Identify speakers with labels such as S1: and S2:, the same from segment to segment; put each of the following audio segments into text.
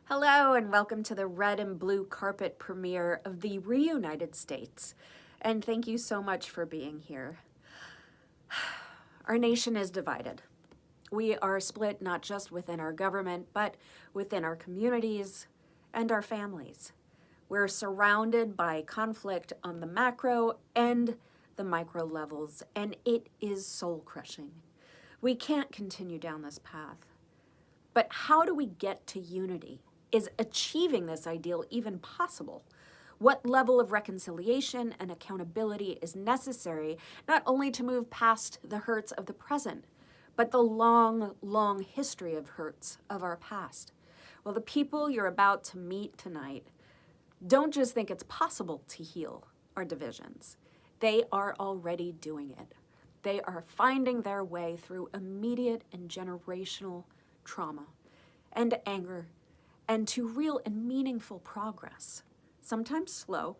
S1: Hello and welcome to the red and blue carpet premiere of the Reunited States. And thank you so much for being here. Our nation is divided. We are split not just within our government, but within our communities and our families. We're surrounded by conflict on the macro and the micro levels, and it is soul-crushing. We can't continue down this path. But how do we get to unity? Is achieving this ideal even possible? What level of reconciliation and accountability is necessary not only to move past the hurts of the present, but the long, long history of hurts of our past? Well, the people you're about to meet tonight don't just think it's possible to heal our divisions. They are already doing it. They are finding their way through immediate and generational trauma and anger and to real and meaningful progress. Sometimes slow,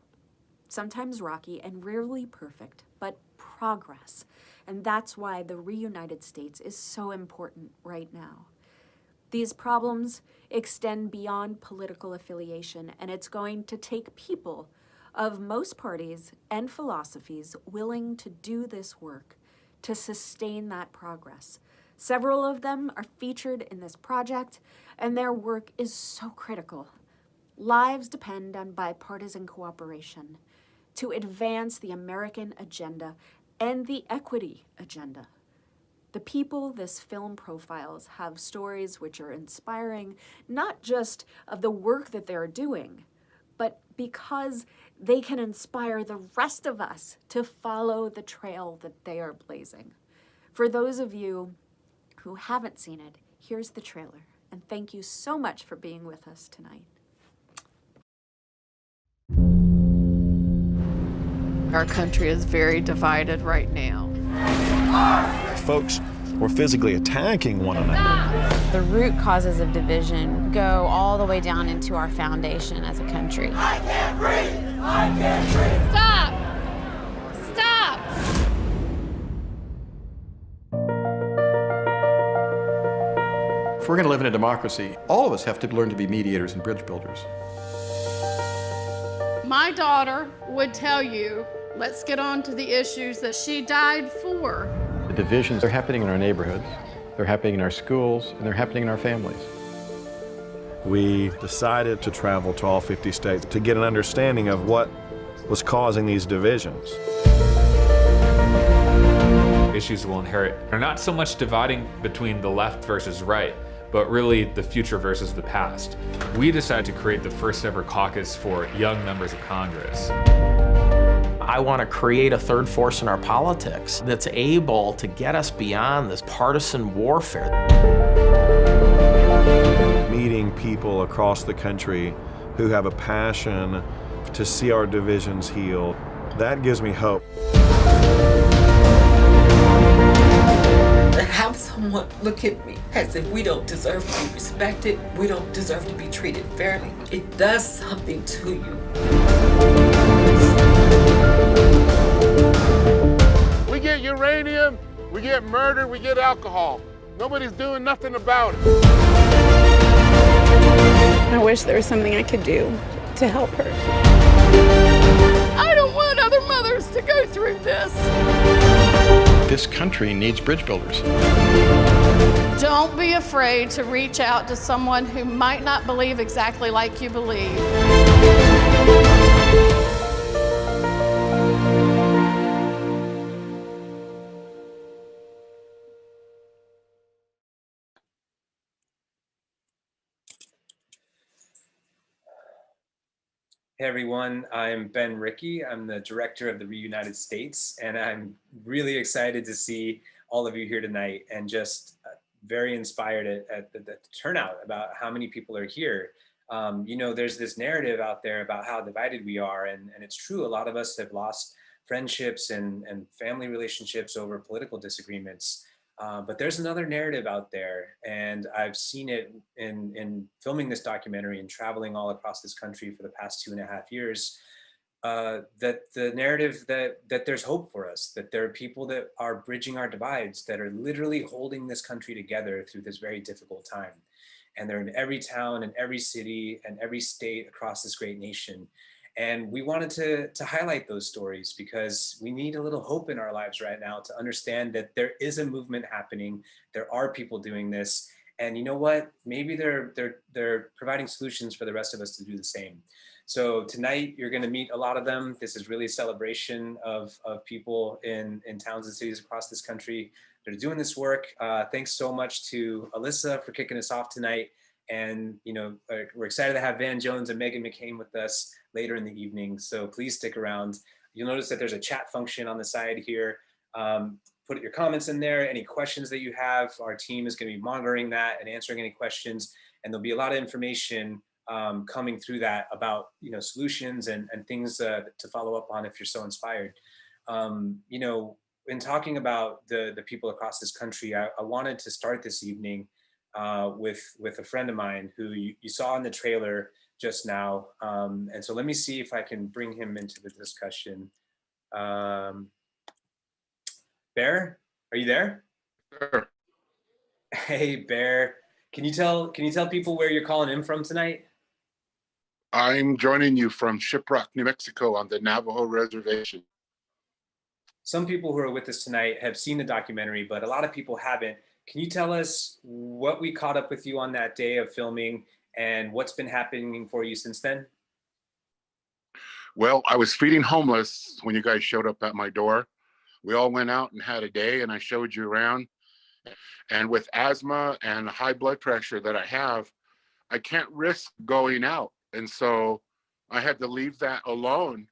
S1: sometimes rocky, and rarely perfect, but progress. And that's why the Reunited States is so important right now. These problems extend beyond political affiliation, and it's going to take people of most parties and philosophies willing to do this work to sustain that progress. Several of them are featured in this project, and their work is so critical. Lives depend on bipartisan cooperation to advance the American agenda and the equity agenda. The people this film profiles have stories which are inspiring, not just of the work that they're doing, but because they can inspire the rest of us to follow the trail that they are blazing. For those of you who haven't seen it, here's the trailer. And thank you so much for being with us tonight.
S2: Our country is very divided right now.
S3: Folks were physically attacking one another.
S4: The root causes of division go all the way down into our foundation as a country.
S5: I can't breathe! I can't breathe!
S2: Stop! Stop!
S6: If we're going to live in a democracy, all of us have to learn to be mediators and bridge builders.
S2: My daughter would tell you, let's get on to the issues that she died for.
S6: The divisions are happening in our neighborhoods, they're happening in our schools, and they're happening in our families.
S3: We decided to travel to all 50 states to get an understanding of what was causing these divisions.
S7: Issues we'll inherit are not so much dividing between the left versus right, but really the future versus the past. We decided to create the first ever caucus for young members of Congress.
S8: I want to create a third force in our politics that's able to get us beyond this partisan warfare.
S3: Meeting people across the country who have a passion to see our divisions healed, that gives me hope.
S9: To have someone look at me as if we don't deserve to be respected, we don't deserve to be treated fairly, it does something to you.
S10: We get uranium, we get murder, we get alcohol. Nobody's doing nothing about it.
S11: I wish there was something I could do to help her.
S2: I don't want other mothers to go through this.
S6: This country needs bridge builders.
S2: Don't be afraid to reach out to someone who might not believe exactly like you believe.
S12: Hey everyone, I'm Ben Rickey. I'm the director of the Reunited States, and I'm really excited to see all of you here tonight and just very inspired at the turnout about how many people are here. You know, there's this narrative out there about how divided we are, and it's true. A lot of us have lost friendships and family relationships over political disagreements. But there's another narrative out there, and I've seen it in filming this documentary and traveling all across this country for the past 2.5 years, that the narrative that there's hope for us, that there are people that are bridging our divides, that are literally holding this country together through this very difficult time. and they're in every town and every city and every state across this great nation. And we wanted to highlight those stories because we need a little hope in our lives right now to understand that there is a movement happening. There are people doing this. And you know what? Maybe they're providing solutions for the rest of us to do the same. So tonight you're going to meet a lot of them. This is really a celebration of people in towns and cities across this country that are doing this work. Thanks so much to Alyssa for kicking us off tonight. And we're excited to have Van Jones and Megan McCain with us later in the evening. So please stick around. You'll notice that there's a chat function on the side here. Put your comments in there, any questions that you have. Our team is going to be monitoring that and answering any questions. And there'll be a lot of information coming through that about solutions and things to follow up on if you're so inspired. In talking about the people across this country, I wanted to start this evening with a friend of mine who you saw in the trailer just now. And so let me see if I can bring him into the discussion. Bear, are you there?
S10: Sure.
S12: Hey, Bear, can you tell people where you're calling in from tonight?
S10: I'm joining you from Shiprock, New Mexico on the Navajo Reservation.
S12: Some people who are with us tonight have seen the documentary, but a lot of people haven't. Can you tell us what we caught up with you on that day of filming and what's been happening for you since then?
S10: Well, I was feeding homeless when you guys showed up at my door. We all went out and had a day, and I showed you around. And with asthma and high blood pressure that I have, I can't risk going out. And so I had to leave that alone.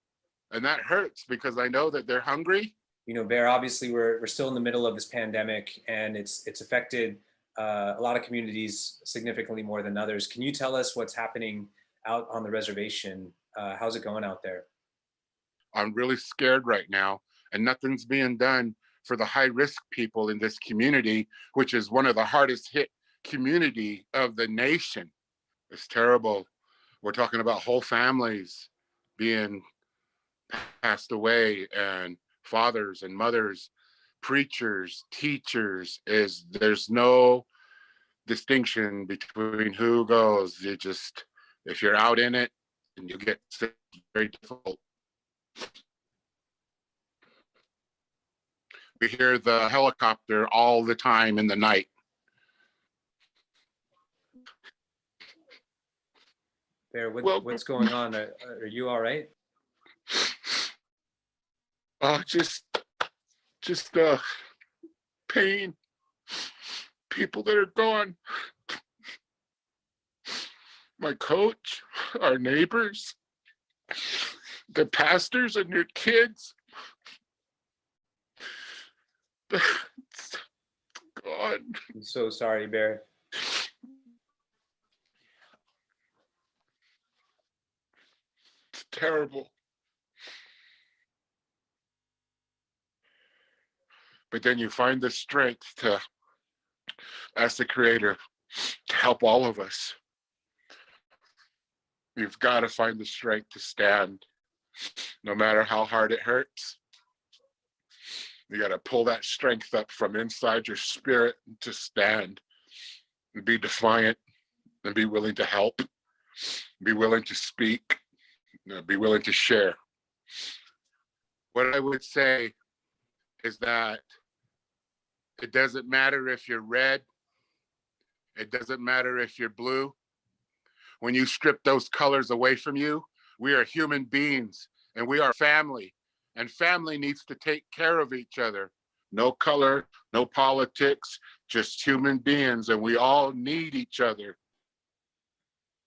S10: And that hurts because I know that they're hungry.
S12: Bear, obviously we're still in the middle of this pandemic, and it's affected a lot of communities significantly more than others. Can you tell us what's happening out on the reservation? How's it going out there?
S10: I'm really scared right now, and nothing's being done for the high-risk people in this community, which is one of the hardest hit community of the nation. It's terrible. We're talking about whole families being passed away, and fathers and mothers, preachers, teachers. There's no distinction between who goes. If you're out in it and you get sick, it's very difficult. We hear the helicopter all the time in the night.
S12: Bear, what's going on? Are you all right?
S10: Just pain. People that are gone. My coach, our neighbors, the pastors and their kids. It's gone.
S12: I'm so sorry, Bear.
S10: It's terrible. But then you find the strength to ask the Creator to help all of us. You've got to find the strength to stand, no matter how hard it hurts. You got to pull that strength up from inside your spirit to stand and be defiant and be willing to help, be willing to speak, be willing to share. What I would say is that it doesn't matter if you're red, it doesn't matter if you're blue. When you strip those colors away from you, we are human beings and we are family. And family needs to take care of each other. No color, no politics, just human beings, and we all need each other.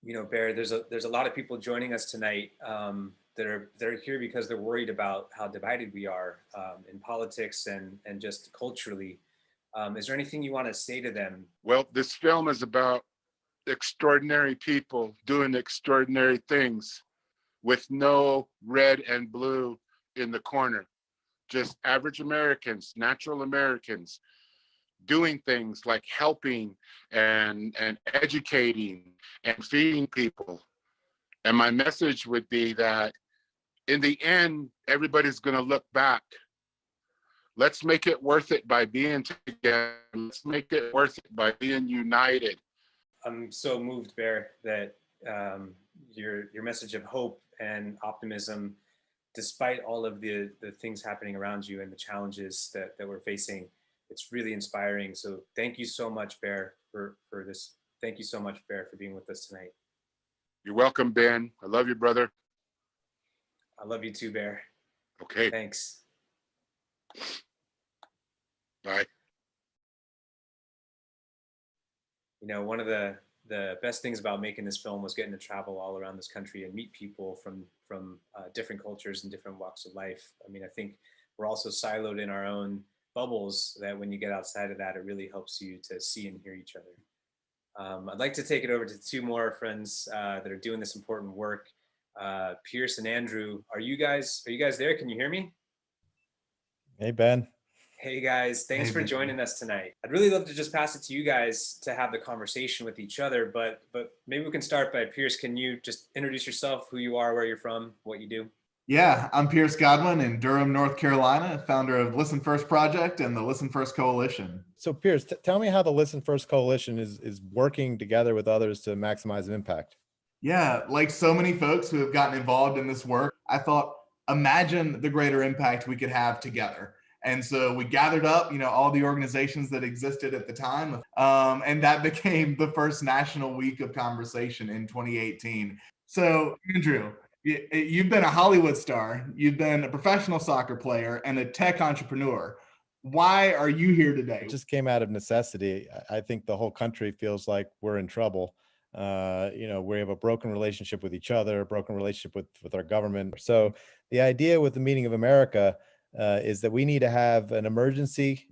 S12: Bear, there's a lot of people joining us tonight that are here because they're worried about how divided we are in politics and just culturally. Is there anything you want to say to them?
S10: Well, this film is about extraordinary people doing extraordinary things with no red and blue in the corner. Just average Americans, natural Americans, doing things like helping and educating and feeding people. And my message would be that in the end, everybody's going to look back. Let's make it worth it by being together. Let's make it worth it by being united.
S12: I'm so moved, Bear, that your message of hope and optimism, despite all of the things happening around you and the challenges that we're facing, it's really inspiring. So thank you so much, Bear, for this. Thank you so much, Bear, for being with us tonight.
S10: You're welcome, Ben. I love you, brother.
S12: I love you too, Bear.
S10: Okay.
S12: Thanks.
S10: Bye.
S12: You know, one of the best things about making this film was getting to travel all around this country and meet people from different cultures and different walks of life. I mean, I think we're also siloed in our own bubbles, that when you get outside of that, it really helps you to see and hear each other. I'd like to take it over to two more friends that are doing this important work. Pierce and Andrew, are you guys there? Can you hear me?
S13: Hey, Ben.
S12: Hey guys, thanks for joining us tonight. I'd really love to just pass it to you guys to have the conversation with each other, but maybe we can start by Pierce. Can you just introduce yourself, who you are, where you're from, what you do?
S14: Yeah, I'm Pierce Godwin in Durham, North Carolina, founder of Listen First Project and the Listen First Coalition.
S13: So Pierce, tell me how the Listen First Coalition is working together with others to maximize impact.
S14: Yeah, like so many folks who have gotten involved in this work, I thought, imagine the greater impact we could have together. And so we gathered up, all the organizations that existed at the time, and that became the first National Week of Conversation in 2018. So Andrew, you've been a Hollywood star, you've been a professional soccer player and a tech entrepreneur. Why are you here today?
S13: It just came out of necessity. I think the whole country feels like we're in trouble. We have a broken relationship with each other, a broken relationship with our government. So the idea with the Meeting of America is that we need to have an emergency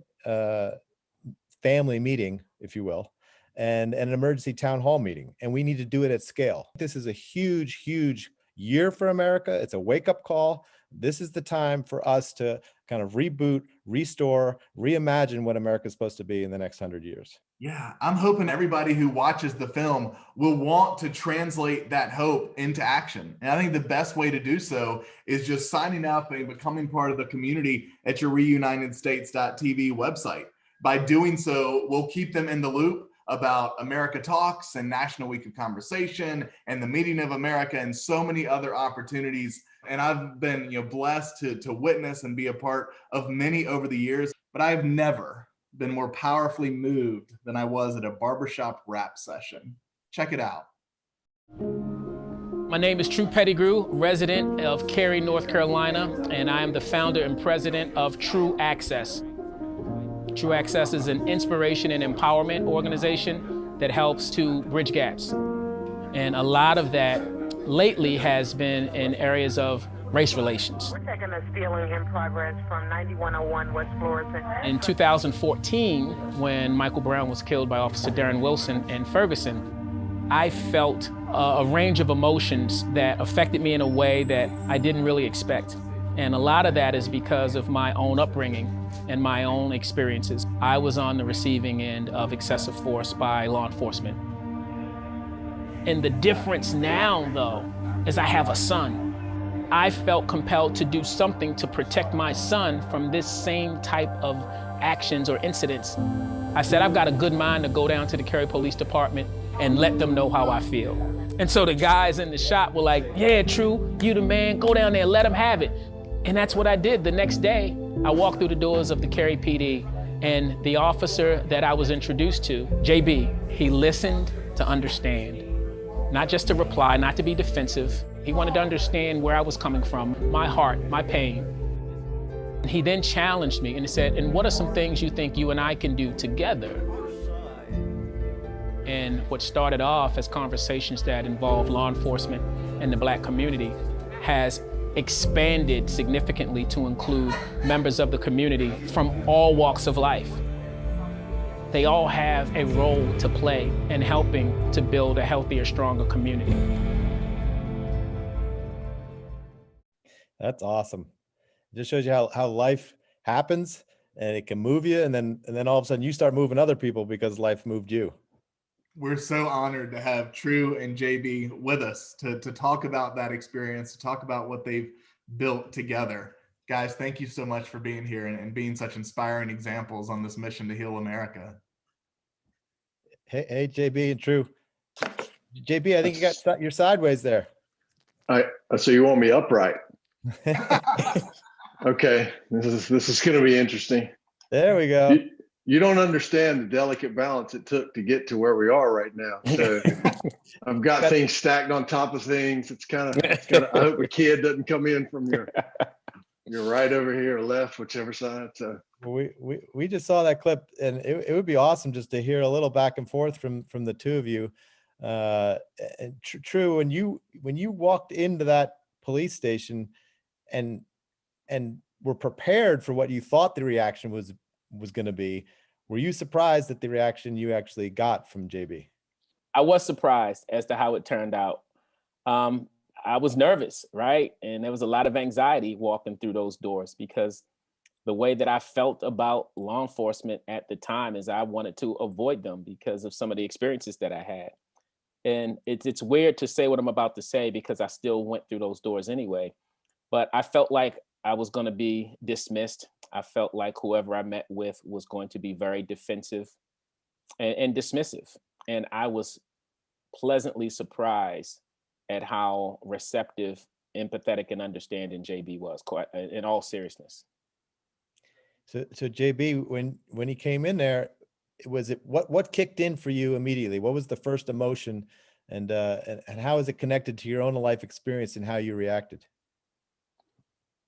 S13: family meeting, if you will, and an emergency town hall meeting. And we need to do it at scale. This is a huge, huge year for America. It's a wake-up call. This is the time for us to kind of reboot, restore, reimagine what America is supposed to be in the next 100 years.
S14: Yeah, I'm hoping everybody who watches the film will want to translate that hope into action. And I think the best way to do so is just signing up and becoming part of the community at your reunitedstates.tv website. By doing so, we'll keep them in the loop about America Talks and National Week of Conversation and the Meeting of America and so many other opportunities. And I've been blessed to witness and be a part of many over the years, but I've never been more powerfully moved than I was at a barbershop rap session. Check it out.
S15: My name is True Pettigrew, resident of Cary, North Carolina, and I am the founder and president of True Access. True Access is an inspiration and empowerment organization that helps to bridge gaps. And a lot of that lately has been in areas of race relations.
S16: We're taking a stealing in progress from 9101 West Florissant.
S15: In 2014, when Michael Brown was killed by Officer Darren Wilson in Ferguson, I felt a range of emotions that affected me in a way that I didn't really expect. And a lot of that is because of my own upbringing and my own experiences. I was on the receiving end of excessive force by law enforcement. And the difference now, though, is I have a son. I felt compelled to do something to protect my son from this same type of actions or incidents. I said, I've got a good mind to go down to the Cary Police Department and let them know how I feel. And so the guys in the shop were like, yeah, True, you the man, go down there, let them have it. And that's what I did. The next day, I walked through the doors of the Cary PD, and the officer that I was introduced to, JB, he listened to understand. Not just to reply, not to be defensive. He wanted to understand where I was coming from, my heart, my pain. He then challenged me and he said, and what are some things you think you and I can do together? And what started off as conversations that involved law enforcement and the Black community has expanded significantly to include members of the community from all walks of life. They all have a role to play in helping to build a healthier, stronger community.
S13: That's awesome. It just shows you how life happens and it can move you. And then all of a sudden you start moving other people because life moved you.
S14: We're so honored to have True and JB with us to talk about that experience, to talk about what they've built together. Guys, thank you so much for being here and being such inspiring examples on this mission to heal America.
S13: Hey, JB and True, JB, I think you got your sideways there.
S17: So you want me upright? Okay, this is going to be interesting.
S13: There we go.
S17: You don't understand the delicate balance it took to get to where we are right now. So I've got things stacked on top of things. It's kind of. I hope a kid doesn't come in from your right over here or left, whichever side. So
S13: we just saw that clip, and it would be awesome just to hear a little back and forth from the two of you. And True, when you walked into that police station and were prepared for what you thought the reaction was going to be, were you surprised at the reaction you actually got from JB?
S15: I was surprised as to how it turned out. I was nervous, right? And there was a lot of anxiety walking through those doors, because the way that I felt about law enforcement at the time is I wanted to avoid them because of some of the experiences that I had. And it's weird to say what I'm about to say because I still went through those doors anyway. But I felt like I was going to be dismissed. I felt like whoever I met with was going to be very defensive and dismissive. And I was pleasantly surprised at how receptive, empathetic, and understanding JB was, quite in all seriousness.
S13: So JB, when he came in there, what kicked in for you immediately? What was the first emotion, and how is it connected to your own life experience and how you reacted?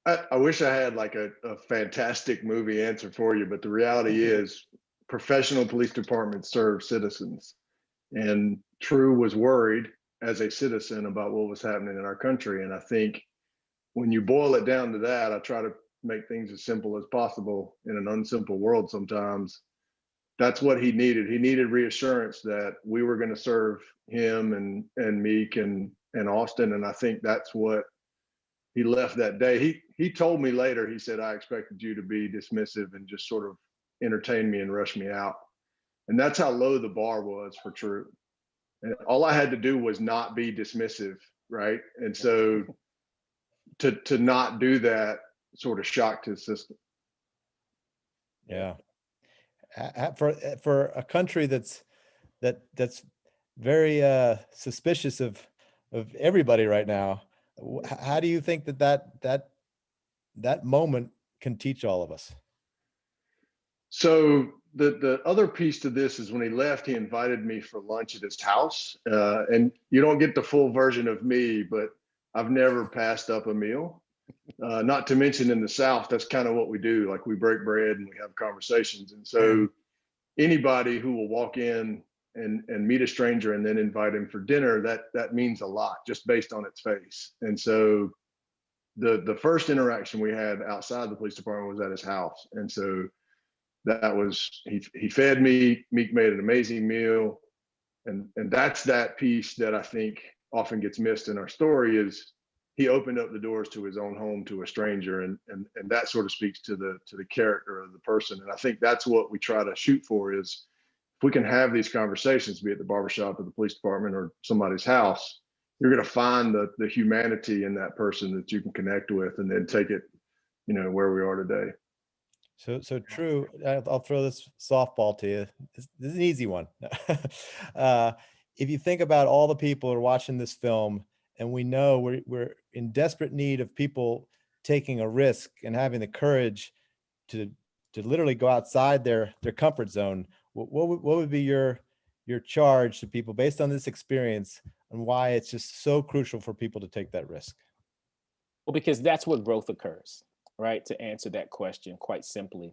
S17: I wish I had like a fantastic movie answer for you, but the reality is professional police departments serve citizens, and True was worried as a citizen about what was happening in our country. And I think when you boil it down to that, I try to make things as simple as possible in an unsimple world sometimes. That's what he needed. He needed reassurance that we were going to serve him and Meek and Austin. And I think that's what he left that day. He told me later, he said, I expected you to be dismissive and just sort of entertain me and rush me out. And that's how low the bar was for True. And all I had to do was not be dismissive, right? And so to not do that sort of shocked his system.
S13: Yeah. For a country that's very suspicious of everybody right now, how do you think that moment can teach all of us?
S17: So the other piece to this is when he left, he invited me for lunch at his house. And you don't get the full version of me, but I've never passed up a meal. Not to mention in the South, that's kind of what we do. Like we break bread and we have conversations. And so anybody who will walk in and meet a stranger and then invite him for dinner, that means a lot just based on its face. And so the first interaction we had outside the police department was at his house. And so that was, he fed me, Meek made an amazing meal. And that's that piece that I think often gets missed in our story is he opened up the doors to his own home to a stranger. And that sort of speaks to the character of the person. And I think that's what we try to shoot for is if we can have these conversations, be it the barbershop or the police department or somebody's house, you're going to find the humanity in that person that you can connect with and then take it, where we are today.
S13: So True, I'll throw this softball to you. This is an easy one. If you think about all the people who are watching this film, and we know we're in desperate need of people taking a risk and having the courage to literally go outside their comfort zone, what would be your charge to people based on this experience and why it's just so crucial for people to take that risk?
S15: Well, because that's where growth occurs, right? To answer that question quite simply,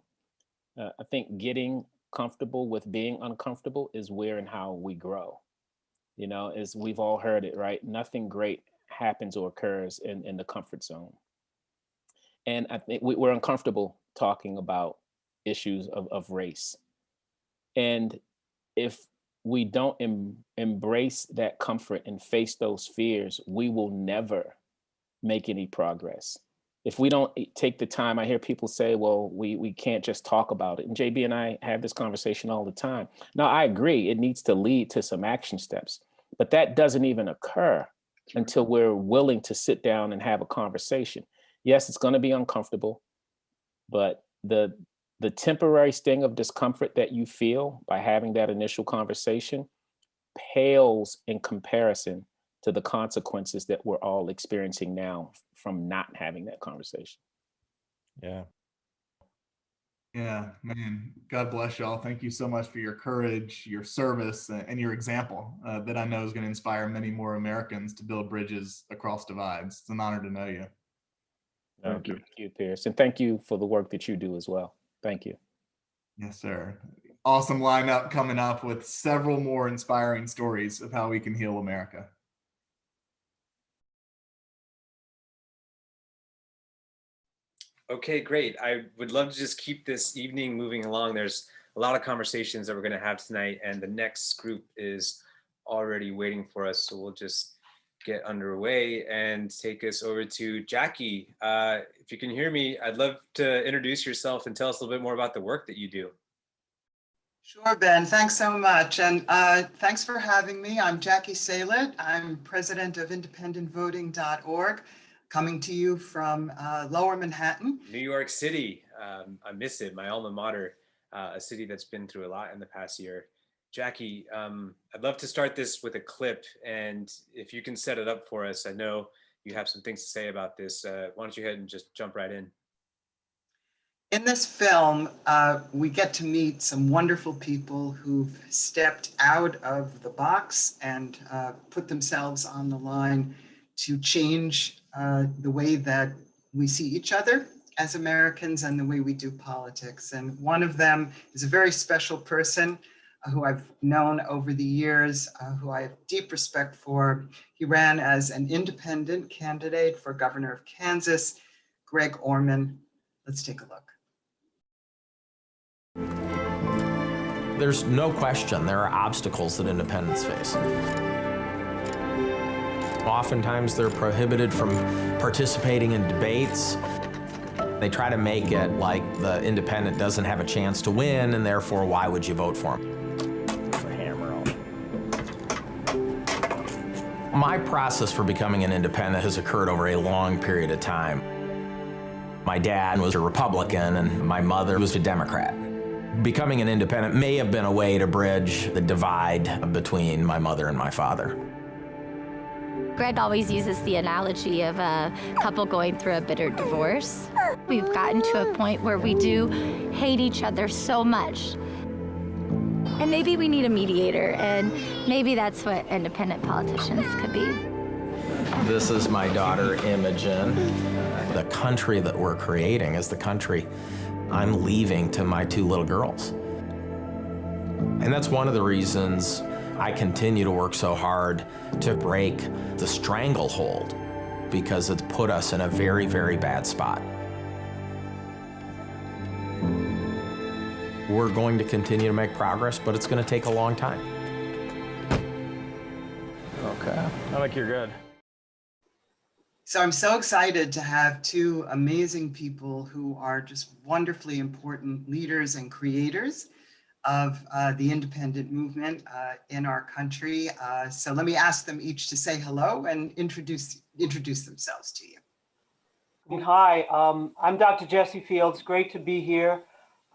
S15: I think getting comfortable with being uncomfortable is where and how we grow. As we've all heard it, right? Nothing great happens or occurs in the comfort zone. And I think we're uncomfortable talking about issues of race. And if we don't embrace that comfort and face those fears, we will never make any progress. If we don't take the time, I hear people say, well, we can't just talk about it. And JB and I have this conversation all the time. Now, I agree, it needs to lead to some action steps, but that doesn't even occur until we're willing to sit down and have a conversation. Yes, it's going to be uncomfortable, but the temporary sting of discomfort that you feel by having that initial conversation pales in comparison to the consequences that we're all experiencing now from not having that conversation.
S13: Yeah.
S14: Yeah, man. God bless y'all. Thank you so much for your courage, your service, and your example that I know is going to inspire many more Americans to build bridges across divides. It's an honor to know you.
S15: Thank you, Pierce. And thank you for the work that you do as well. Thank you.
S14: Yes, sir. Awesome lineup coming up with several more inspiring stories of how we can heal America.
S12: Okay, great. I would love to just keep this evening moving along. There's a lot of conversations that we're going to have tonight, and the next group is already waiting for us. So we'll just get underway and take us over to Jackie. If you can hear me, I'd love to introduce yourself and tell us a little bit more about the work that you do.
S18: Sure, Ben. Thanks so much. And thanks for having me. I'm Jackie Salet. I'm president of independentvoting.org, coming to you from Lower Manhattan.
S12: New York City. I miss it, my alma mater, a city that's been through a lot in the past year. Jackie, I'd love to start this with a clip, and if you can set it up for us, I know you have some things to say about this. Why don't you go ahead and just jump right in?
S18: In this film, we get to meet some wonderful people who've stepped out of the box and put themselves on the line to change the way that we see each other as Americans and the way we do politics. And one of them is a very special person who I've known over the years, who I have deep respect for. He ran as an independent candidate for governor of Kansas, Greg Orman. Let's take a look.
S8: There's no question there are obstacles that independents face. Oftentimes they're prohibited from participating in debates. They try to make it like the independent doesn't have a chance to win, and therefore why would you vote for him? My process for becoming an independent has occurred over a long period of time. My dad was a Republican and my mother was a Democrat. Becoming an independent may have been a way to bridge the divide between my mother and my father.
S19: Greg always uses the analogy of a couple going through a bitter divorce. We've gotten to a point where we do hate each other so much. And maybe we need a mediator, and maybe that's what independent politicians could be.
S8: This is my daughter, Imogen. The country that we're creating is the country I'm leaving to my two little girls. And that's one of the reasons I continue to work so hard to break the stranglehold, because it's put us in a very, very bad spot. We're going to continue to make progress, but it's going to take a long time. Okay, I think you're good.
S18: So I'm so excited to have two amazing people who are just wonderfully important leaders and creators of the independent movement in our country. So let me ask them each to say hello and introduce themselves to you.
S20: Hi, I'm Dr. Jesse Fields. Great to be here.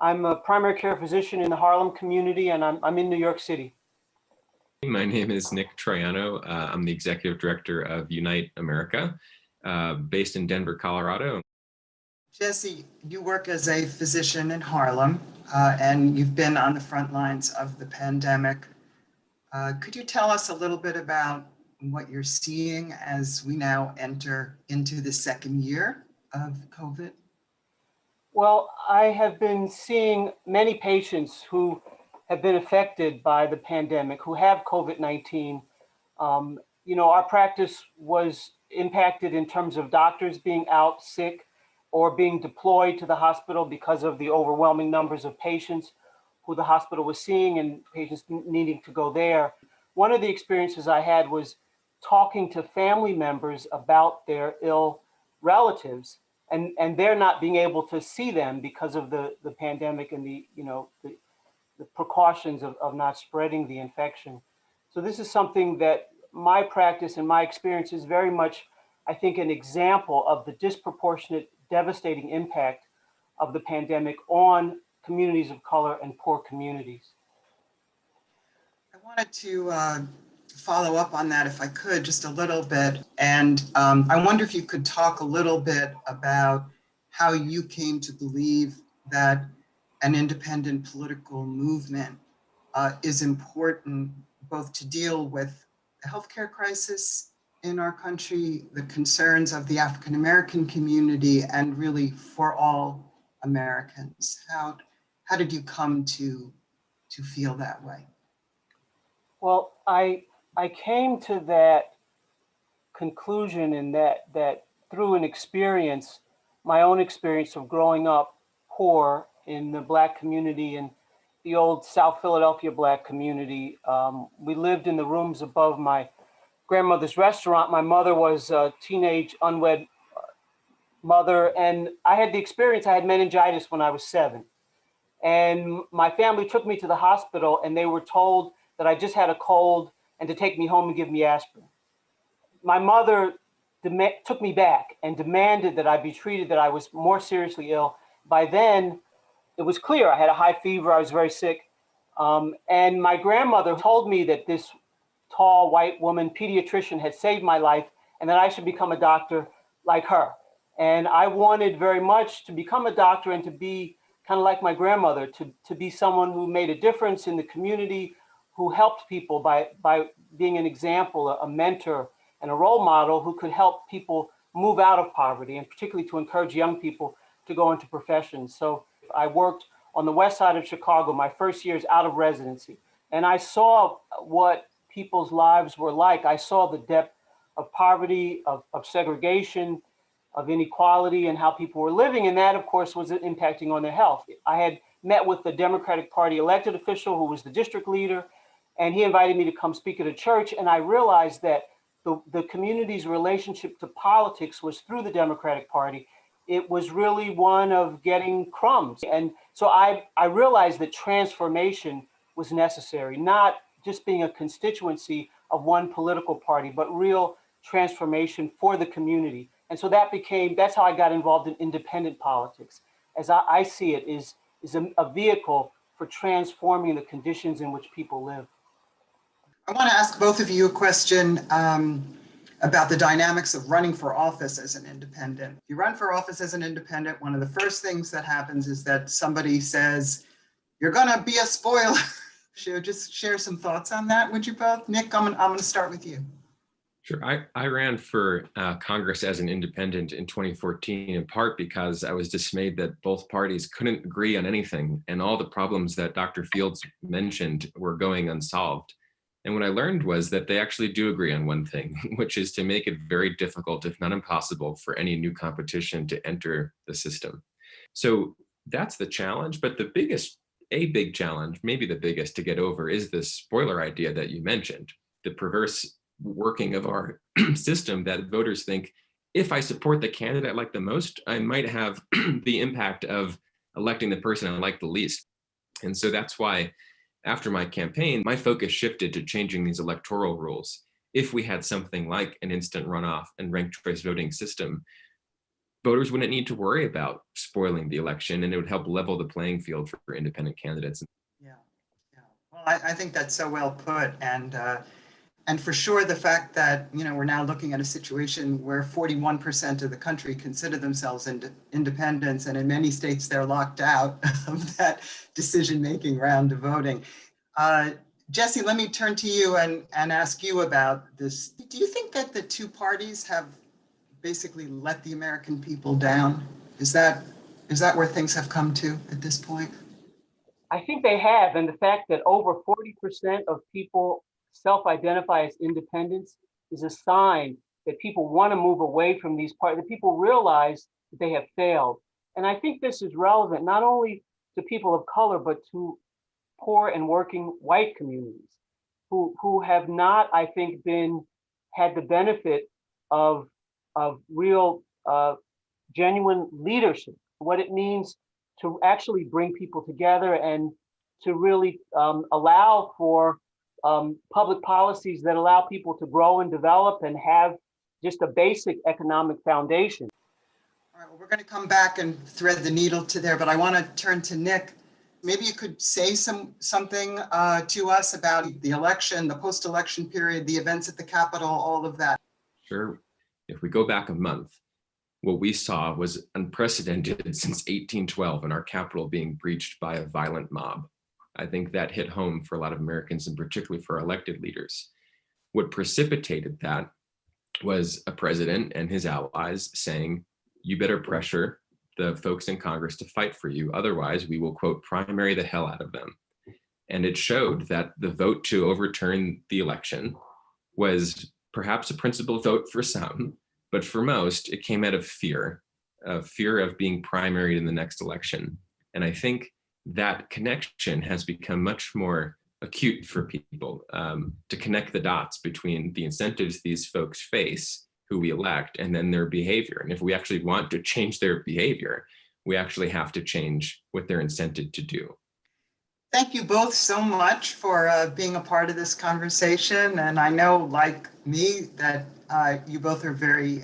S20: I'm a primary care physician in the Harlem community, and I'm in New York City.
S21: My name is Nick Troiano. I'm the executive director of Unite America, based in Denver, Colorado.
S18: Jesse, you work as a physician in Harlem, and you've been on the front lines of the pandemic. Could you tell us a little bit about what you're seeing as we now enter into the second year of COVID?
S20: Well, I have been seeing many patients who have been affected by the pandemic, who have COVID-19. Our practice was impacted in terms of doctors being out sick or being deployed to the hospital because of the overwhelming numbers of patients who the hospital was seeing and patients needing to go there. One of the experiences I had was talking to family members about their ill relatives, and they're not being able to see them because of the pandemic and the precautions of not spreading the infection. So this is something that my practice and my experience is very much, I think, an example of the disproportionate, devastating impact of the pandemic on communities of color and poor communities.
S18: wanted to follow up on that if I could, just a little bit. And I wonder if you could talk a little bit about how you came to believe that an independent political movement is important both to deal with the healthcare crisis in our country, the concerns of the African American community, and really for all Americans. How did you come to feel that way?
S20: Well, I came to that conclusion in that through an experience, my own experience of growing up poor in the Black community and the old South Philadelphia Black community. We lived in the rooms above my grandmother's restaurant. My mother was a teenage unwed mother, and I had the experience. I had meningitis when I was 7. And my family took me to the hospital, and they were told that I just had a cold and to take me home and give me aspirin. My mother took me back and demanded that I be treated, that I was more seriously ill. By then, it was clear I had a high fever, I was very sick. And my grandmother told me that this tall white woman, pediatrician, had saved my life and that I should become a doctor like her. And I wanted very much to become a doctor and to be kind of like my grandmother, to be someone who made a difference in the community, who helped people by being an example, a mentor, and a role model who could help people move out of poverty, and particularly to encourage young people to go into professions. So I worked on the west side of Chicago my first years out of residency, and I saw what people's lives were like. I saw the depth of poverty, of segregation, of inequality, and how people were living, and that, of course, was impacting on their health. I had met with the Democratic Party elected official who was the district leader, and he invited me to come speak at a church, and I realized that the community's relationship to politics was through the Democratic Party. It was really one of getting crumbs. And so I realized that transformation was necessary, not just being a constituency of one political party, but real transformation for the community. And so that's how I got involved in independent politics. As I see it, is a vehicle for transforming the conditions in which people live.
S18: I want to ask both of you a question about the dynamics of running for office as an independent. If you run for office as an independent, one of the first things that happens is that somebody says, you're going to be a spoiler. Just share some thoughts on that, would you both? Nick, I'm going to start with you.
S21: Sure. I ran for Congress as an independent in 2014, in part because I was dismayed that both parties couldn't agree on anything, and all the problems that Dr. Fields mentioned were going unsolved. And what I learned was that they actually do agree on one thing, which is to make it very difficult, if not impossible, for any new competition to enter the system. So that's the challenge. But a big challenge, maybe the biggest to get over, is this spoiler idea that you mentioned, the perverse working of our system that voters think, if I support the candidate I like the most, I might have the impact of electing the person I like the least. And so that's why after my campaign, my focus shifted to changing these electoral rules. If we had something like an instant runoff and ranked choice voting system, voters wouldn't need to worry about spoiling the election, and it would help level the playing field for independent candidates.
S18: Yeah. Well, I think that's so well put. And for sure, the fact that, we're now looking at a situation where 41% of the country consider themselves independents, and in many states they're locked out of that decision-making round of voting. Jesse, let me turn to you and ask you about this. Do you think that the two parties have basically let the American people down? Is that where things have come to at this point?
S20: I think they have, and the fact that over 40% of people self-identify as independents is a sign that people want to move away from these parties, that people realize that they have failed. And I think this is relevant not only to people of color, but to poor and working white communities who have not, I think, had the benefit of real genuine leadership, what it means to actually bring people together and to really allow for public policies that allow people to grow and develop and have just a basic economic foundation.
S18: All right, well, we're going to come back and thread the needle to there, but I want to turn to Nick Maybe you could say something to us about the election, the post-election period, the events at the Capitol, all of that.
S21: Sure. If we go back a month, what we saw was unprecedented since 1812 and our Capitol being breached by a violent mob. I think that hit home for a lot of Americans, and particularly for elected leaders. What precipitated that was a president and his allies saying, you better pressure the folks in Congress to fight for you. Otherwise, we will, quote, primary the hell out of them. And it showed that the vote to overturn the election was perhaps a principled vote for some, but for most, it came out of fear of being primaried in the next election. And I think that connection has become much more acute for people, to connect the dots between the incentives these folks face, who we elect, and then their behavior. And if we actually want to change their behavior, we actually have to change what they're incented to do.
S18: Thank you both so much for being a part of this conversation. And I know, like me, that you both are very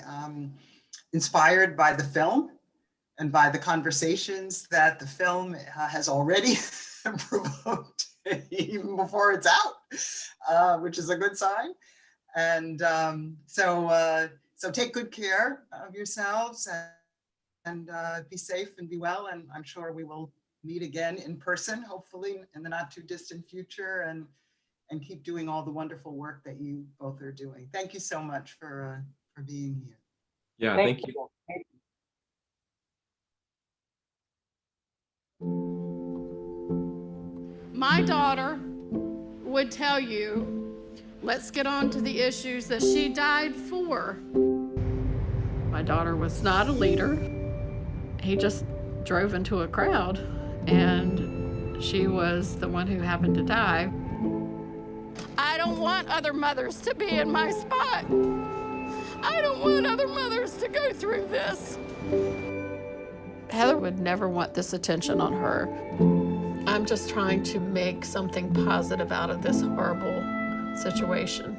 S18: inspired by the film and by the conversations that the film has already provoked even before it's out, which is a good sign. And so take good care of yourselves and be safe and be well. And I'm sure we will meet again in person, hopefully in the not too distant future, and keep doing all the wonderful work that you both are doing. Thank you so much for being here.
S21: Yeah, thank you.
S2: My daughter would tell you, let's get on to the issues that she died for. My daughter was not a leader. He just drove into a crowd, and she was the one who happened to die. I don't want other mothers to be in my spot. I don't want other mothers to go through this. Heather would never want this attention on her. I'm just trying to make something positive out of this horrible situation.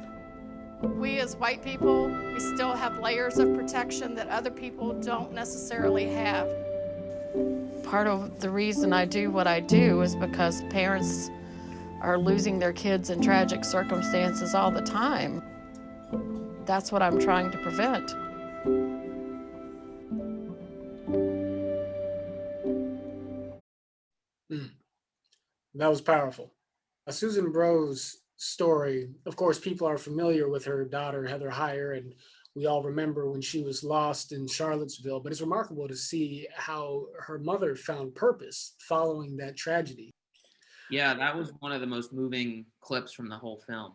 S2: We as white people, we still have layers of protection that other people don't necessarily have. Part of the reason I do what I do is because parents are losing their kids in tragic circumstances all the time. That's what I'm trying to prevent.
S1: That was powerful. Susan Bro's story, of course, people are familiar with her daughter, Heather Heyer, and we all remember when she was lost in Charlottesville, but it's remarkable to see how her mother found purpose following that tragedy.
S22: Yeah, that was one of the most moving clips from the whole film.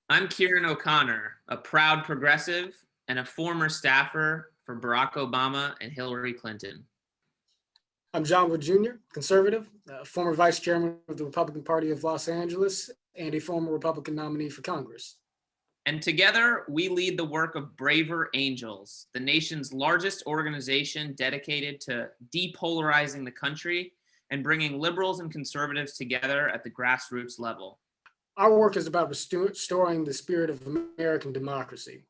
S22: I'm Kieran O'Connor, a proud progressive and a former staffer for Barack Obama and Hillary Clinton.
S1: I'm John Wood Jr., conservative, former vice chairman of the Republican Party of Los Angeles, and a former Republican nominee for Congress.
S22: And together, we lead the work of Braver Angels, the nation's largest organization dedicated to depolarizing the country and bringing liberals and conservatives together at the grassroots level.
S1: Our work is about restoring the spirit of American democracy,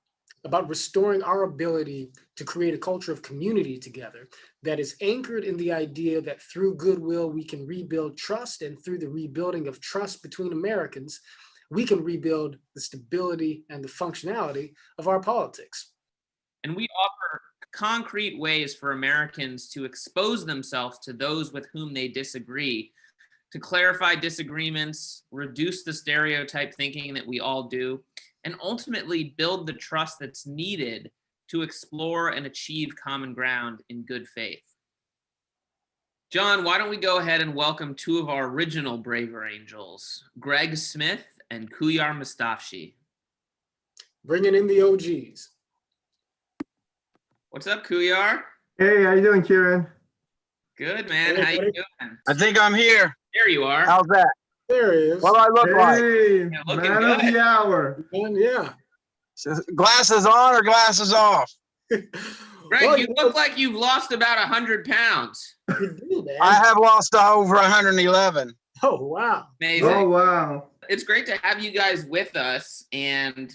S1: about restoring our ability to create a culture of community together that is anchored in the idea that through goodwill, we can rebuild trust, and through the rebuilding of trust between Americans, we can rebuild the stability and the functionality of our politics.
S22: And we offer concrete ways for Americans to expose themselves to those with whom they disagree, to clarify disagreements, reduce the stereotype thinking that we all do, and ultimately build the trust that's needed to explore and achieve common ground in good faith. John, why don't we go ahead and welcome two of our original Braver Angels, Greg Smith and Kuyar Mustafshi.
S1: Bringing in the OGs.
S22: What's up, Kuyar?
S23: Hey, how you doing, Kieran?
S22: Good, man.
S1: Hey,
S22: how you
S1: buddy.
S22: doing?
S23: I think I'm here.
S22: There you are.
S23: How's that?
S1: There he is.
S23: What do I look like? Hey,
S22: You're looking
S23: man of
S22: good.
S23: the hour.
S1: Yeah.
S23: So, glasses on or glasses off?
S22: Greg,
S1: Well,
S22: you look like you've lost about 100 pounds.
S1: You do, man.
S23: I have lost over 111.
S1: Oh, wow.
S22: Amazing.
S23: Oh, wow.
S22: It's great to have you guys with us. And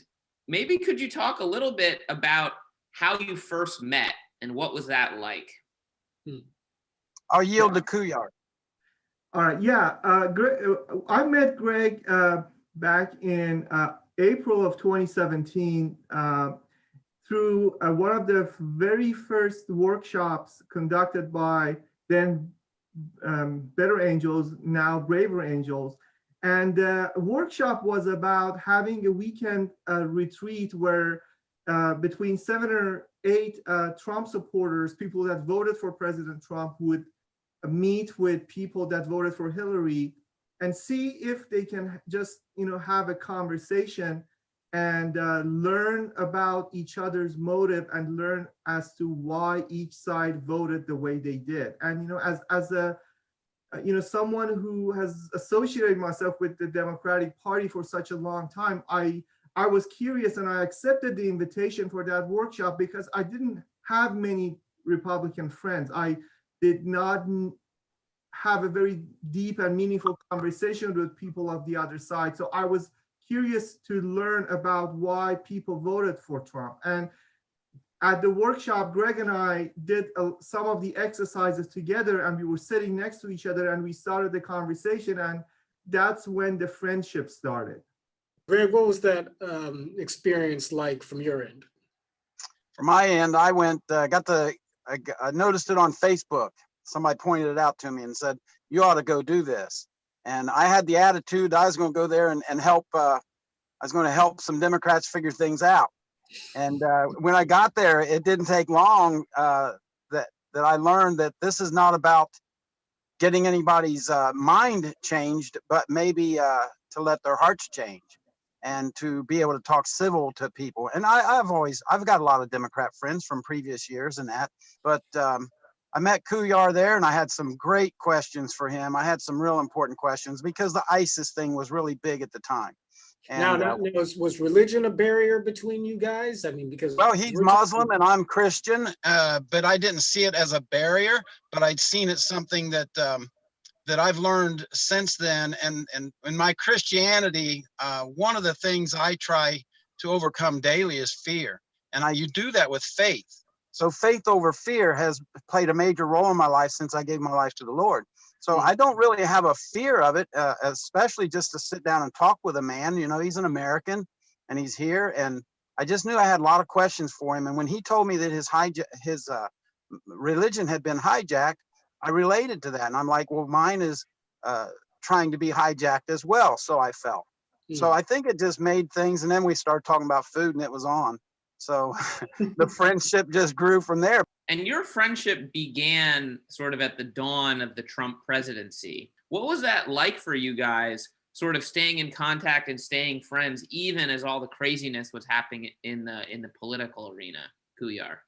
S22: maybe could you talk a little bit about how you first met and what was that like?
S23: I'll yield to Kuyar.
S4: All right. Yeah. I met Greg back in April of 2017 through one of the very first workshops conducted by then Better Angels, now Braver Angels. And the workshop was about having a weekend retreat where between 7 or 8 Trump supporters, people that voted for President Trump, would meet with people that voted for Hillary and see if they can just, have a conversation and learn about each other's motive and learn as to why each side voted the way they did. And, as a someone who has associated myself with the Democratic Party for such a long time, I was curious and I accepted the invitation for that workshop because I didn't have many Republican friends. I did not have a very deep and meaningful conversation with people of the other side. So I was curious to learn about why people voted for Trump. And at the workshop, Greg and I did some of the exercises together, and we were sitting next to each other and we started the conversation, and that's when the friendship started.
S1: Greg, what was that experience like from your end?
S23: From my end, I went, I noticed it on Facebook. Somebody pointed it out to me and said, you ought to go do this. And I had the attitude I was going to go there and help. I was going to help some Democrats figure things out. And when I got there, it didn't take long that I learned that this is not about getting anybody's mind changed, but maybe to let their hearts change and to be able to talk civil to people. And I've got a lot of Democrat friends from previous years and that, but I met Kuyar there and I had some great questions for him. I had some real important questions because the ISIS thing was really big at the time. And
S1: now, was religion a barrier between you guys? I mean, because
S23: he's Muslim and I'm Christian, but I didn't see it as a barrier, but I'd seen it something that that I've learned since then. And in my Christianity, one of the things I try to overcome daily is fear. And you do that with faith. So faith over fear has played a major role in my life since I gave my life to the Lord. So I don't really have a fear of it, especially just to sit down and talk with a man. He's an American and he's here. And I just knew I had a lot of questions for him. And when he told me that his religion had been hijacked, I related to that. And I'm like, well, mine is trying to be hijacked as well. So I felt. So I think it just made things. And then we started talking about food and it was on. So the friendship just grew from there.
S22: And your friendship began sort of at the dawn of the Trump presidency. What was that like for you guys, sort of staying in contact and staying friends, even as all the craziness was happening in the political arena, Kuyar?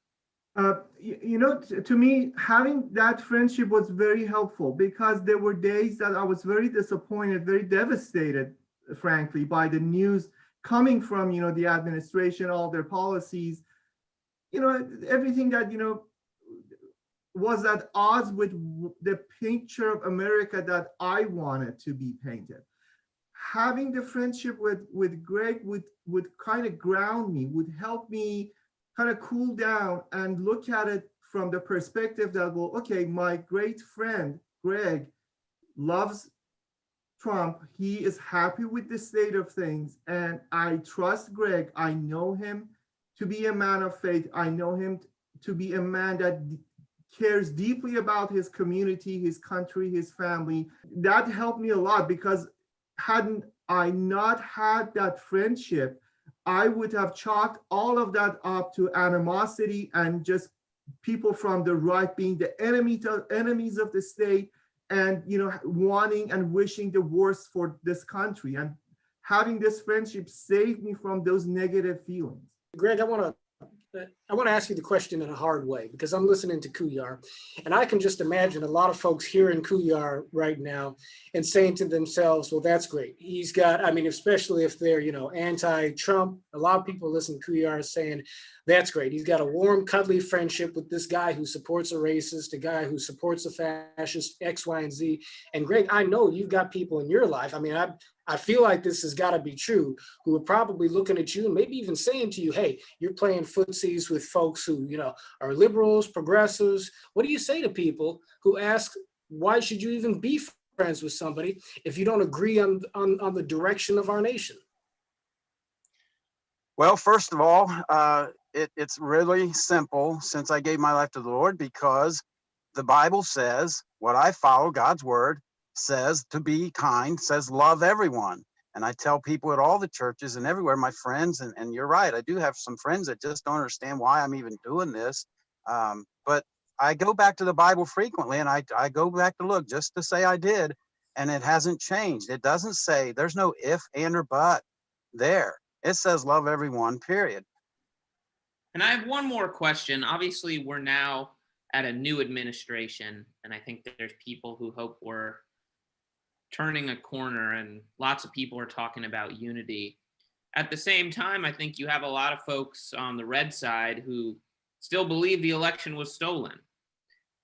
S4: To me, having that friendship was very helpful because there were days that I was very disappointed, very devastated, frankly, by the news coming from, the administration, all their policies, everything that, was at odds with the picture of America that I wanted to be painted. Having the friendship with Greg would kind of ground me, would help me kind of cool down and look at it from the perspective that, well, okay, my great friend, Greg, loves Trump. He is happy with the state of things. And I trust Greg. I know him to be a man of faith. I know him to be a man that cares deeply about his community, his country, his family. That helped me a lot because hadn't I not had that friendship, I would have chalked all of that up to animosity and just people from the right being the enemies of the state and, wanting and wishing the worst for this country. And having this friendship saved me from those negative feelings.
S1: Greg, I want to ask you the question in a hard way because I'm listening to Kuyar and I can just imagine a lot of folks hearing Kuyar right now and saying to themselves, well, that's great. He's got, especially if they're, anti-Trump, a lot of people listen to Kuyar saying, that's great. He's got a warm, cuddly friendship with this guy who supports a racist, a guy who supports a fascist, X, Y, and Z. And Greg, I know you've got people in your life. I feel like this has got to be true, who are probably looking at you and maybe even saying to you, hey, you're playing footsies with folks who, are liberals, progressives. What do you say to people who ask, why should you even be friends with somebody if you don't agree on the direction of our nation?
S23: Well, first of all, it's really simple since I gave my life to the Lord, because the Bible says, what I follow, God's word, says to be kind, says love everyone. And I tell people at all the churches and everywhere, my friends, and you're right, I do have some friends that just don't understand why I'm even doing this. But I go back to the Bible frequently, and I go back to look just to say I did, and it hasn't changed. It doesn't say, there's no if, and, or but there. It says love everyone, period.
S22: And I have one more question. Obviously, we're now at a new administration, and I think that there's people who hope we're turning a corner, and lots of people are talking about unity. At the same time, I think you have a lot of folks on the red side who still believe the election was stolen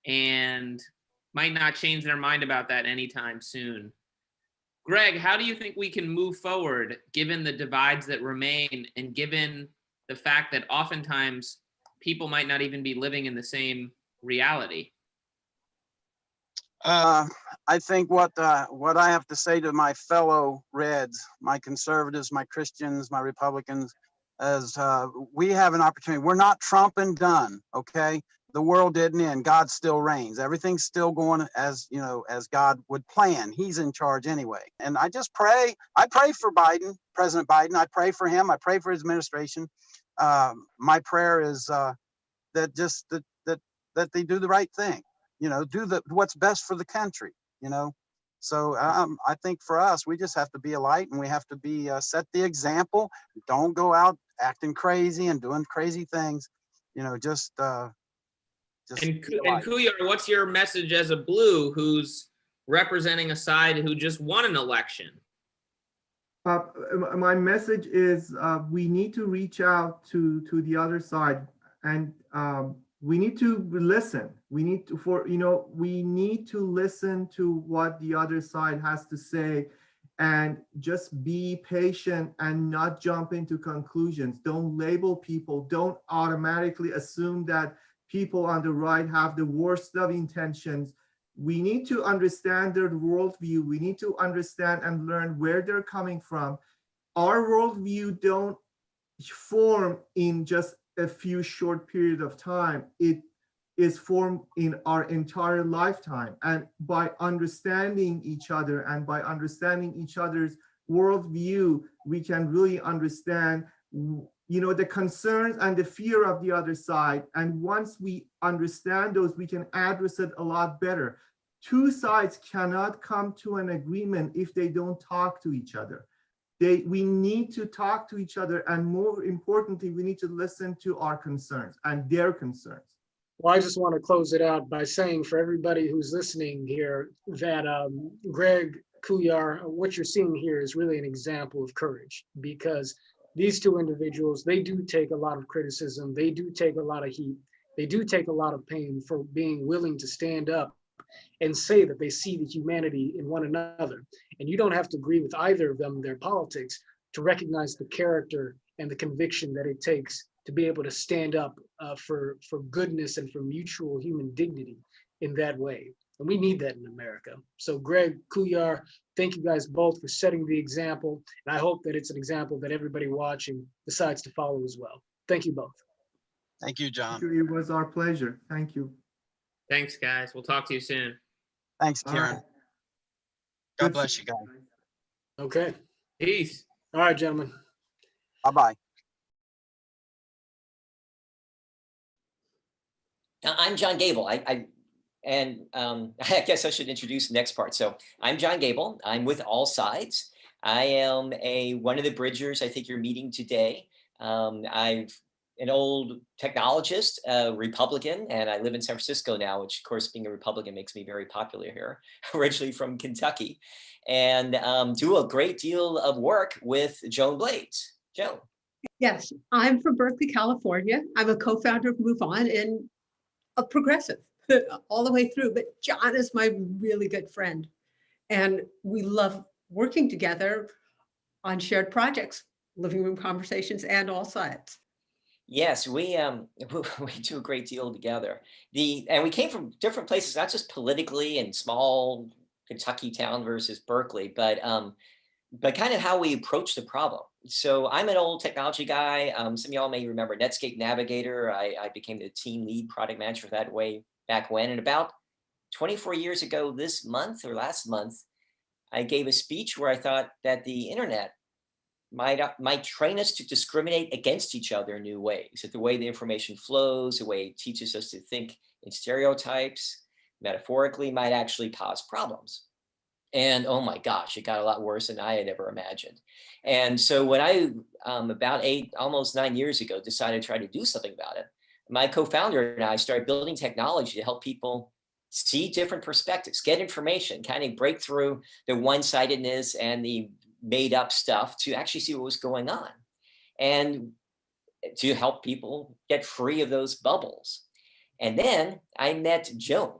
S22: and might not change their mind about that anytime soon. Greg, how do you think we can move forward given the divides that remain and given the fact that oftentimes people might not even be living in the same reality?
S23: I think what I have to say to my fellow Reds, my conservatives, my Christians, my Republicans, is we have an opportunity. We're not Trump and done, okay? The world didn't end. God still reigns. Everything's still going as, you know, as God would plan. He's in charge anyway. And I just pray. I pray for Biden, President Biden. I pray for him. I pray for his administration. My prayer is that they do the right thing. You know, do what's best for the country. You know, so I think for us, we just have to be a light, and we have to be set the example. Don't go out acting crazy and doing crazy things. You know, just.
S22: And Kuyar, what's your message as a blue who's representing a side who just won an election?
S4: My message is we need to reach out to the other side, and we need to listen. We need to listen to what the other side has to say, and just be patient and not jump into conclusions. Don't label people. Don't automatically assume that people on the right have the worst of intentions. We need to understand their worldview. We need to understand and learn where they're coming from. Our worldview don't form in just a few short period of time. It is formed in our entire lifetime. And by understanding each other and by understanding each other's worldview, we can really understand the concerns and the fear of the other side. And once we understand those, we can address it a lot better. Two sides cannot come to an agreement if they don't talk to each other. We need to talk to each other, and more importantly, we need to listen to our concerns and their concerns.
S1: Well, I just want to close it out by saying for everybody who's listening here that Greg, Kuyar, what you're seeing here is really an example of courage, because these two individuals, they do take a lot of criticism. They do take a lot of heat. They do take a lot of pain for being willing to stand up and say that they see the humanity in one another. And you don't have to agree with either of them, their politics, to recognize the character and the conviction that it takes to be able to stand up for goodness and for mutual human dignity in that way. And we need that in America. So Greg, Kuyar, thank you guys both for setting the example. And I hope that it's an example that everybody watching decides to follow as well. Thank you both.
S23: Thank you, John.
S4: It was our pleasure. Thank you.
S22: Thanks, guys. We'll talk to you soon.
S23: Thanks, Kieran. God bless you guys.
S1: Okay.
S22: Peace.
S1: All right, gentlemen.
S23: Bye-bye.
S3: I'm John Gable. I guess I should introduce the next part. So I'm John Gable. I'm with All Sides. I am one of the bridgers I think you're meeting today. I'm an old technologist, Republican, and I live in San Francisco now, which of course being a Republican makes me very popular here, originally from Kentucky, and do a great deal of work with Joan Blades. Joan.
S5: Yes, I'm from Berkeley, California. I'm a co-founder of Move On and a progressive all the way through, but John is my really good friend. And we love working together on shared projects, living room conversations, and All Sides.
S3: Yes, we do a great deal together. And we came from different places, not just politically and small Kentucky town versus Berkeley, but kind of how we approach the problem. So I'm an old technology guy. Some of y'all may remember Netscape Navigator. I became the team lead product manager that way back when. And about 24 years ago this month or last month, I gave a speech where I thought that the internet might train us to discriminate against each other in new ways. That the way the information flows, the way it teaches us to think in stereotypes, metaphorically, might actually cause problems. And oh my gosh, it got a lot worse than I had ever imagined. And so when I, about almost 9 years ago, decided to try to do something about it, my co-founder and I started building technology to help people see different perspectives, get information, kind of break through the one-sidedness and the made up stuff to actually see what was going on and to help people get free of those bubbles. And then I met Joan.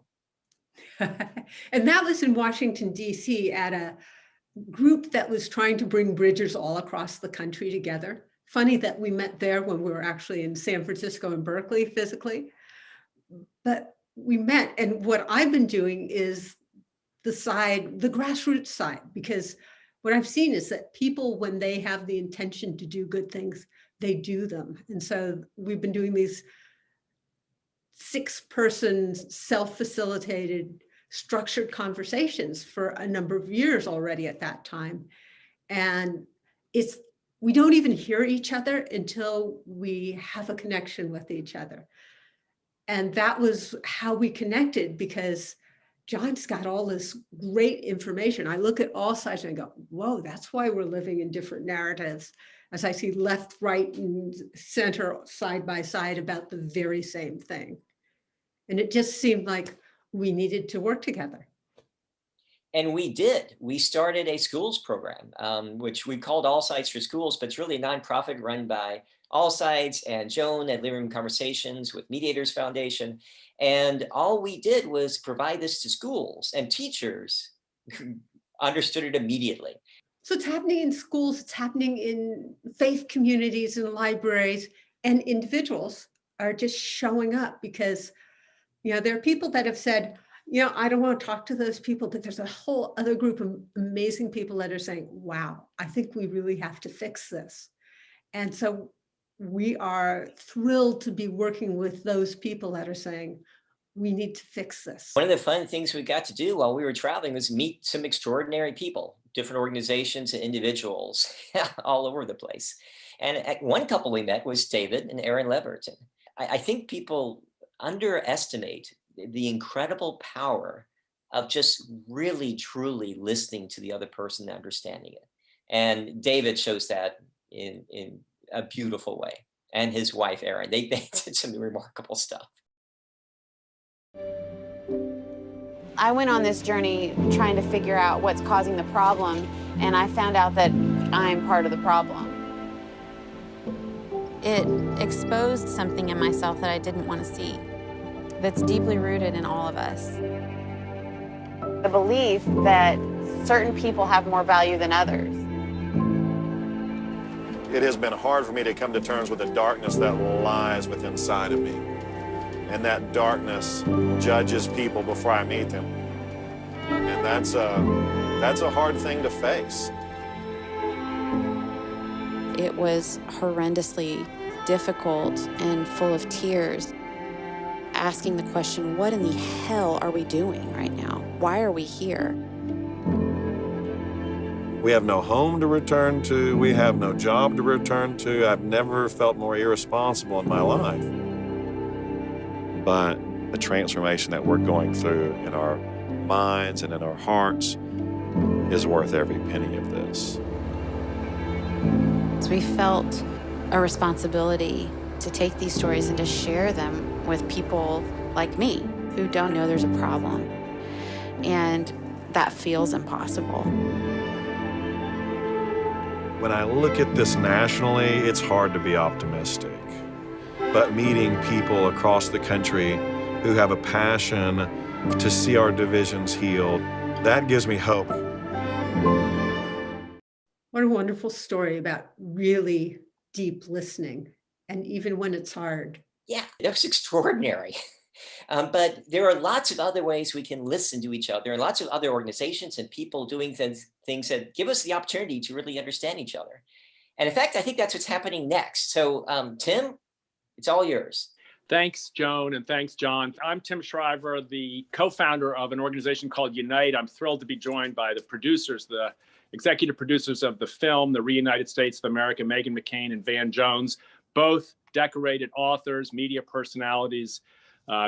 S5: And that was in Washington, D.C. at a group that was trying to bring bridgers all across the country together. Funny that we met there when we were actually in San Francisco and Berkeley physically. But we met, and what I've been doing is the grassroots side, because what I've seen is that people, when they have the intention to do good things, they do them. And so we've been doing these 6-person self-facilitated structured conversations for a number of years already at that time. And we don't even hear each other until we have a connection with each other. And that was how we connected, because John's got all this great information. I look at all sides and I go, whoa, that's why we're living in different narratives, as I see left, right, and center side by side about the very same thing. And it just seemed like we needed to work together.
S3: And we did. We started a schools program, which we called All Sides for Schools, but it's really a nonprofit run by All Sides and Joan at Living Room Conversations with Mediators Foundation. And all we did was provide this to schools, and teachers understood it immediately.
S5: So it's happening in schools, it's happening in faith communities and libraries, and individuals are just showing up because, there are people that have said, I don't want to talk to those people, but there's a whole other group of amazing people that are saying, wow, I think we really have to fix this. And so we are thrilled to be working with those people that are saying, we need to fix this.
S3: One of the fun things we got to do while we were traveling was meet some extraordinary people, different organizations and individuals all over the place. And one couple we met was David and Erin Leverton. I think people underestimate the incredible power of just really, truly listening to the other person and understanding it. And David shows that in a beautiful way. And his wife, Erin, they did some remarkable stuff.
S7: I went on this journey trying to figure out what's causing the problem, and I found out that I'm part of the problem.
S9: It exposed something in myself that I didn't want to see, that's deeply rooted in all of us.
S7: The belief that certain people have more value than others.
S11: It has been hard for me to come to terms with the darkness that lies within inside of me. And that darkness judges people before I meet them. And that's a hard thing to face.
S9: It was horrendously difficult and full of tears, asking the question, what in the hell are we doing right now? Why are we here?
S11: We have no home to return to. We have no job to return to. I've never felt more irresponsible in my life. But the transformation that we're going through in our minds and in our hearts is worth every penny of this.
S9: So we felt a responsibility to take these stories and to share them with people like me who don't know there's a problem. And that feels impossible.
S11: When I look at this nationally, it's hard to be optimistic. But meeting people across the country who have a passion to see our divisions healed, that gives me hope.
S5: What a wonderful story about really deep listening, and even when it's hard.
S3: Yeah, that was extraordinary. But there are lots of other ways we can listen to each other. There are lots of other organizations and people doing things that give us the opportunity to really understand each other. And in fact, I think that's what's happening next. So, Tim, it's all yours.
S6: Thanks, Joan, and thanks, John. I'm Tim Shriver, the co-founder of an organization called Unite. I'm thrilled to be joined by the producers, the executive producers of the film, The Reunited States of America, Meghan McCain and Van Jones, both decorated authors, media personalities,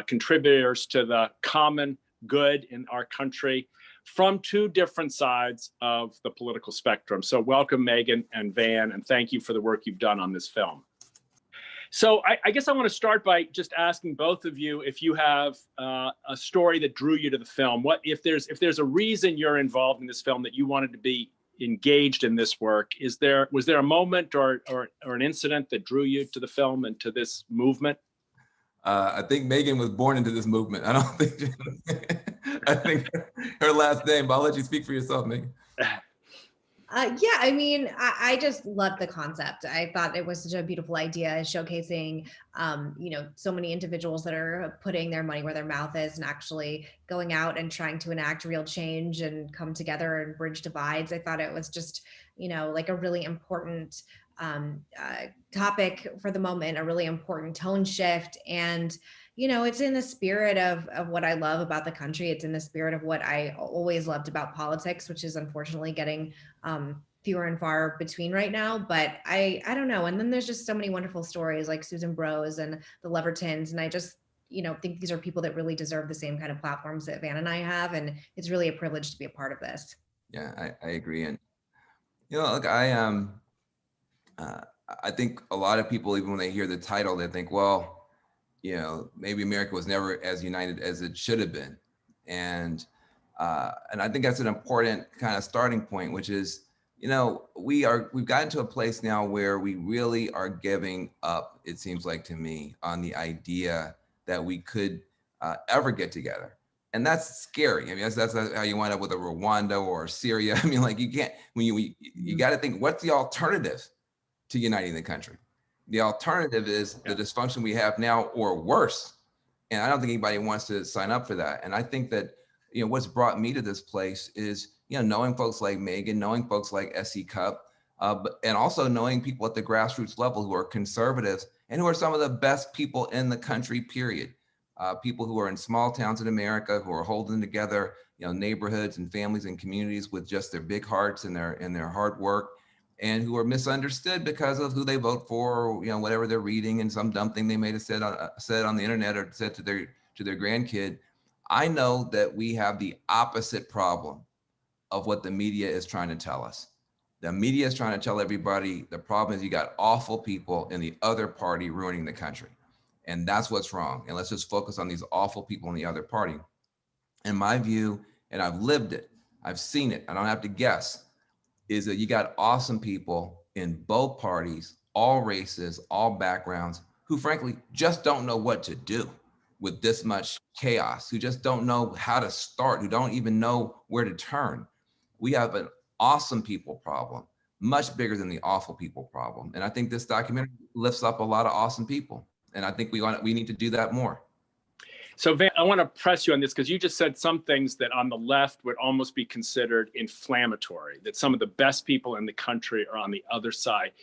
S6: contributors to the common good in our country from two different sides of the political spectrum. So welcome, Meghan and Van, and thank you for the work you've done on this film. So I guess I want to start by just asking both of you if you have a story that drew you to the film. What if there's a reason you're involved in this film, that you wanted to be engaged in this work? Was there a moment or an incident that drew you to the film and to this movement?
S10: I think Meghan was born into this movement. I don't think I think her last name, but I'll let you speak for yourself, Meghan.
S16: Yeah, I mean, I just loved the concept. I thought it was such a beautiful idea, showcasing, so many individuals that are putting their money where their mouth is and actually going out and trying to enact real change and come together and bridge divides. I thought it was just, like a really important topic for the moment, a really important tone shift. And it's in the spirit of what I love about the country. It's in the spirit of what I always loved about politics, which is unfortunately getting fewer and far between right now. But I don't know. And then there's just so many wonderful stories like Susan Bros and the Levertons. And I just, think these are people that really deserve the same kind of platforms that Van and I have. And it's really a privilege to be a part of this.
S10: Yeah, I agree. And, look, I think a lot of people, even when they hear the title, they think, well, maybe America was never as united as it should have been. And I think that's an important kind of starting point, which is, we've gotten to a place now where we really are giving up, it seems like to me, on the idea that we could ever get together. And that's scary. I mean, that's how you wind up with a Rwanda or Syria. I mean, like you can't, you got to think, what's the alternative to uniting the country? The alternative is the dysfunction we have now or worse. And I don't think anybody wants to sign up for that. And I think that, what's brought me to this place is, knowing folks like Meghan, knowing folks like S.E. Cupp, and also knowing people at the grassroots level who are conservatives and who are some of the best people in the country, period. People who are in small towns in America, who are holding together, neighborhoods and families and communities with just their big hearts and their hard work, and who are misunderstood because of who they vote for, or, whatever they're reading and some dumb thing they may have said on the internet or said to their grandkid. I know that we have the opposite problem of what the media is trying to tell us. The media is trying to tell everybody the problem is you got awful people in the other party ruining the country. And that's what's wrong. And let's just focus on these awful people in the other party. In my view, and I've lived it, I've seen it, I don't have to guess, is that you got awesome people in both parties, all races, all backgrounds, who frankly just don't know what to do with this much chaos, who just don't know how to start, who don't even know where to turn. We have an awesome people problem, much bigger than the awful people problem. And I think this documentary lifts up a lot of awesome people. And I think we need to do that more.
S6: So Van, I want to press you on this because you just said some things that on the left would almost be considered inflammatory, that some of the best people in the country are on the other side.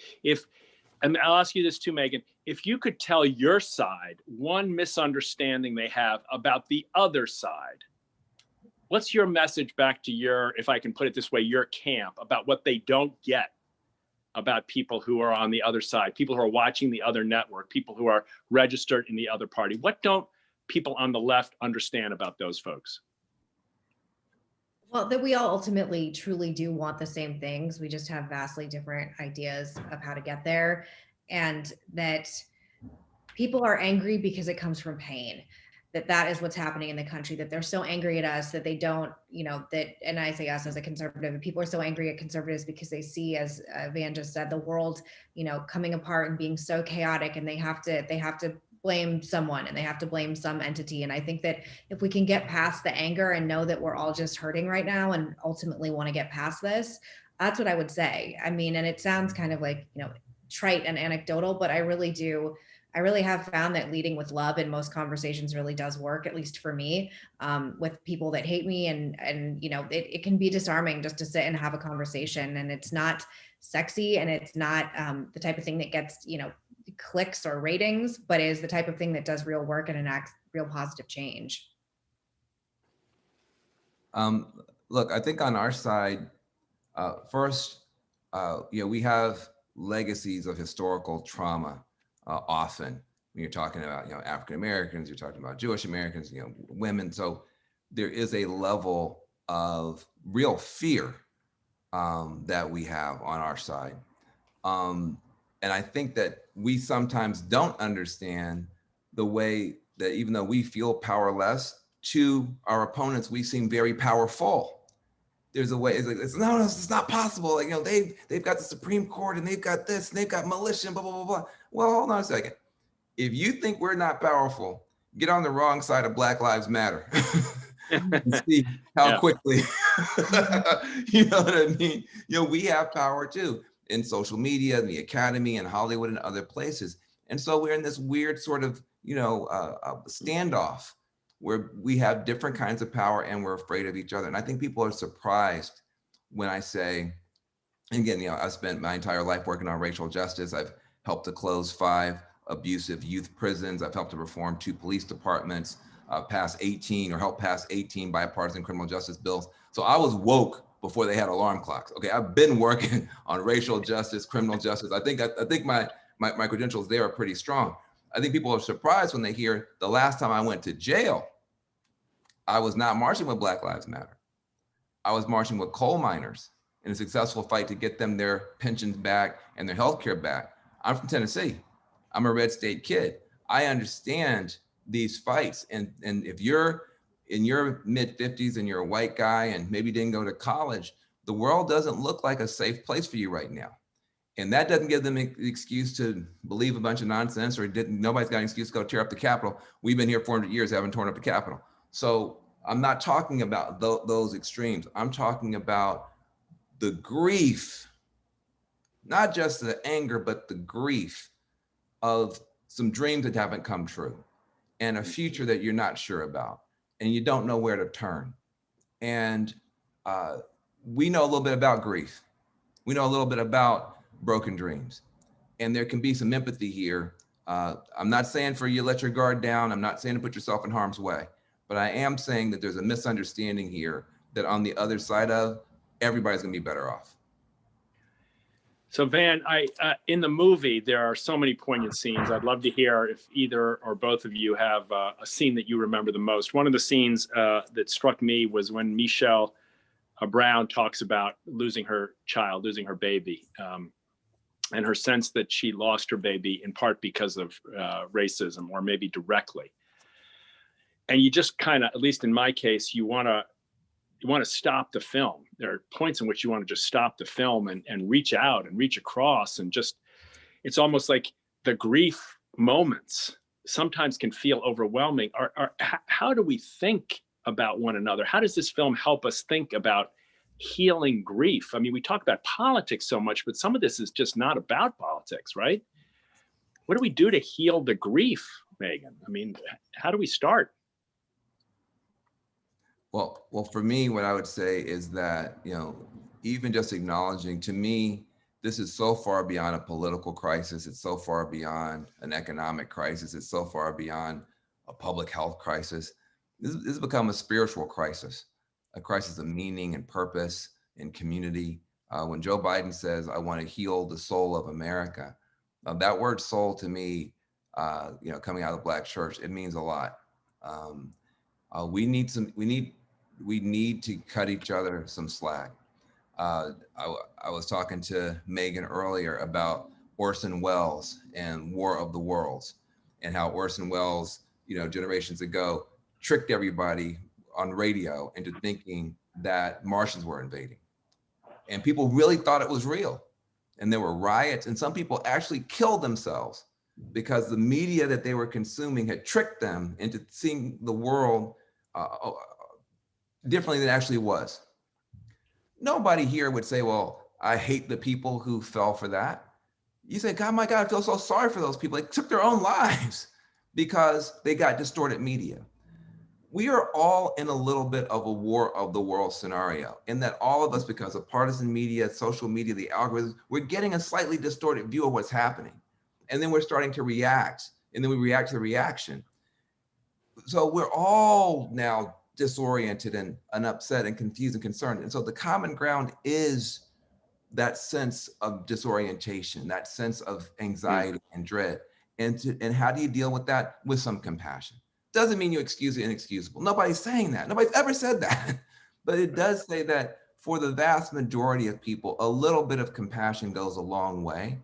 S6: And I'll ask you this too, Meghan, if you could tell your side one misunderstanding they have about the other side, what's your message back to your, if I can put it this way, your camp about what they don't get about people who are on the other side, people who are watching the other network, people who are registered in the other party? What don't people on the left understand about those folks?
S16: Well, that we all ultimately truly do want the same things. We just have vastly different ideas of how to get there. And that people are angry because it comes from pain. That is what's happening in the country, that they're so angry at us that they don't, and I say us as a conservative, people are so angry at conservatives because they see, as Van just said, the world, coming apart and being so chaotic, and they have to blame someone and they have to blame some entity. And I think that if we can get past the anger and know that we're all just hurting right now and ultimately want to get past this, that's what I would say. I mean, and it sounds kind of like, trite and anecdotal, but I really do I really have found that leading with love in most conversations really does work, at least for me, with people that hate me. And you know, it can be disarming just to sit and have a conversation, and it's not sexy, and it's not the type of thing that gets, you know, clicks or ratings, but is the type of thing that does real work and enacts real positive change.
S10: Look, I think on our side, first, we have legacies of historical trauma often. When you're talking about, African Americans, you're talking about Jewish Americans, women. So there is a level of real fear that we have on our side. And I think that we sometimes don't understand the way that even though we feel powerless, to our opponents, we seem very powerful. There's a way, no, it's not possible. Like, they've got the Supreme Court and they've got this and they've got militia and blah, blah, blah, blah. Well, hold on a second. If you think we're not powerful, get on the wrong side of Black Lives Matter. And see how quickly, you know what I mean? We have power too in social media, in the academy, and Hollywood and other places. And so we're in this weird sort of, standoff where we have different kinds of power and we're afraid of each other. And I think people are surprised when I say, and again, I've spent my entire life working on racial justice. I've helped to close 5 abusive youth prisons. I've helped to reform 2 police departments, pass 18 or help pass 18 bipartisan criminal justice bills. So I was woke before they had alarm clocks. Okay, I've been working on racial justice, criminal justice. I think my credentials there are pretty strong. I think people are surprised when they hear the last time I went to jail, I was not marching with Black Lives Matter. I was marching with coal miners in a successful fight to get them their pensions back and their health care back. I'm from Tennessee. I'm a red state kid. I understand these fights. And if you're in your mid 50s and you're a white guy and maybe didn't go to college, the world doesn't look like a safe place for you right now. And that doesn't give them an excuse to believe a bunch of nonsense, or nobody's got an excuse to go tear up the Capitol. We've been here 400 years, haven't torn up the Capitol. So I'm not talking about those extremes. I'm talking about the grief, not just the anger, but the grief of some dreams that haven't come true and a future that you're not sure about and you don't know where to turn. And we know a little bit about grief. We know a little bit about broken dreams. And there can be some empathy here. I'm not saying for you to let your guard down. I'm not saying to put yourself in harm's way. But I am saying that there's a misunderstanding here that on the other side of, everybody's gonna be better off.
S6: So Van, in the movie, there are so many poignant scenes. I'd love to hear if either or both of you have a scene that you remember the most. One of the scenes that struck me was when Michelle Brown talks about losing her child, losing her baby, and her sense that she lost her baby in part because of racism or maybe directly. And you just kind of, at least in my case, you want to stop the film. There are points in which you want to just stop the film and reach out and reach across, and just, it's almost like the grief moments sometimes can feel overwhelming. How do we think about one another? How does this film help us think about healing grief? I mean, we talk about politics so much, but some of this is just not about politics, right? What do we do to heal the grief, Megan? I mean, how do we start?
S10: Well, for me, what I would say is that, even just acknowledging, to me, this is so far beyond a political crisis. It's so far beyond an economic crisis. It's so far beyond a public health crisis. This has become a spiritual crisis, a crisis of meaning and purpose and community. When Joe Biden says, I want to heal the soul of America, that word soul to me, coming out of the Black church, it means a lot. We need to cut each other some slack. I was talking to Megan earlier about Orson Welles and War of the Worlds, and how Orson Welles, generations ago, tricked everybody on radio into thinking that Martians were invading. And people really thought it was real. And there were riots, and some people actually killed themselves because the media that they were consuming had tricked them into seeing the world differently than it actually was. Nobody here would say, well, I hate the people who fell for that. you say, God, my God, I feel so sorry for those people. They took their own lives because they got distorted media. We are all in a little bit of a war of the world scenario, in that all of us, because of partisan media, social media, the algorithms, we're getting a slightly distorted view of what's happening. And then we're starting to react, and then we react to the reaction. So we're all now disoriented and upset and confused and concerned. And so the common ground is that sense of disorientation, that sense of anxiety and dread. And how do you deal with that? With some compassion. Doesn't mean you excuse the inexcusable. Nobody's saying that. Nobody's ever said that. But it does say that for the vast majority of people, a little bit of compassion goes a long way.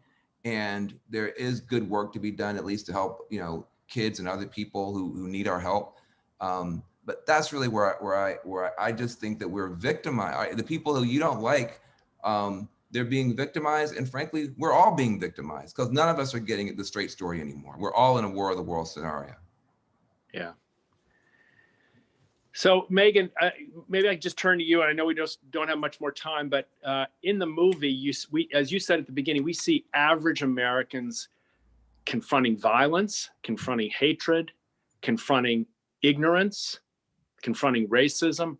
S10: And there is good work to be done, at least to help, you know, kids and other people who need our help. But that's really where I just think that we're victimized. The people who you don't like, they're being victimized, and frankly, we're all being victimized because none of us are getting the straight story anymore. We're all in a war of the world scenario.
S6: Yeah. So Megan, maybe I just turn to you. I know we just don't have much more time, but in the movie, as you said at the beginning, we see average Americans confronting violence, confronting hatred, confronting ignorance, confronting racism,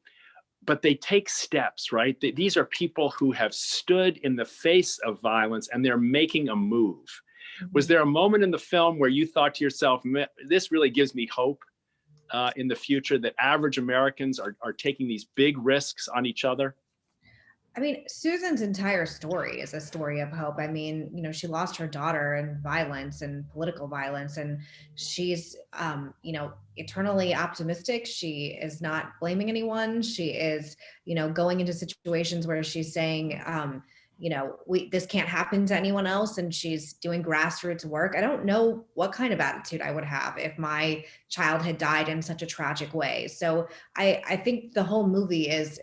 S6: but they take steps, right? These are people who have stood in the face of violence and they're making a move. Was there a moment in the film where you thought to yourself, this really gives me hope in the future, that average Americans are taking these big risks on each other?
S16: I mean, Susan's entire story is a story of hope. I mean, you know, she lost her daughter in violence and political violence, and she's, you know, eternally optimistic. She is not blaming anyone. She is, you know, going into situations where she's saying, you know, this can't happen to anyone else, and she's doing grassroots work. I don't know what kind of attitude I would have if my child had died in such a tragic way. So I think the whole movie is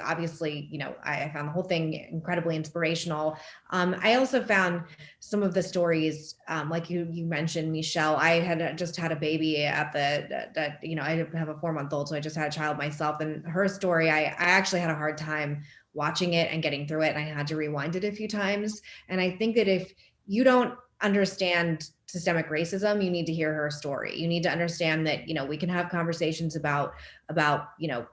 S16: obviously, you know, I found the whole thing incredibly inspirational. I also found some of the stories, like you mentioned, Michelle, I had just had a baby at that, you know, I have a 4-month-old, so I just had a child myself, and her story, I actually had a hard time watching it and getting through it, and I had to rewind it a few times. And I think that if you don't understand systemic racism, you need to hear her story. You need to understand that, you know, we can have conversations about, you know,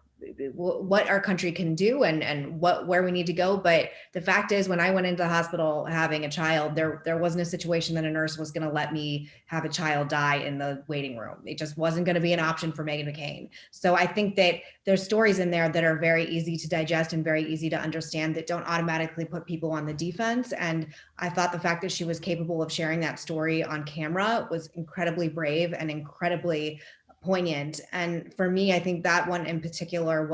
S16: what our country can do and where we need to go. But the fact is, when I went into the hospital having a child, there wasn't a situation that a nurse was going to let me have a child die in the waiting room. It just wasn't going to be an option for Meghan McCain. So I think that there's stories in there that are very easy to digest and very easy to understand, that don't automatically put people on the defense. And I thought the fact that she was capable of sharing that story on camera was incredibly brave and incredibly poignant. And for me, I think that one in particular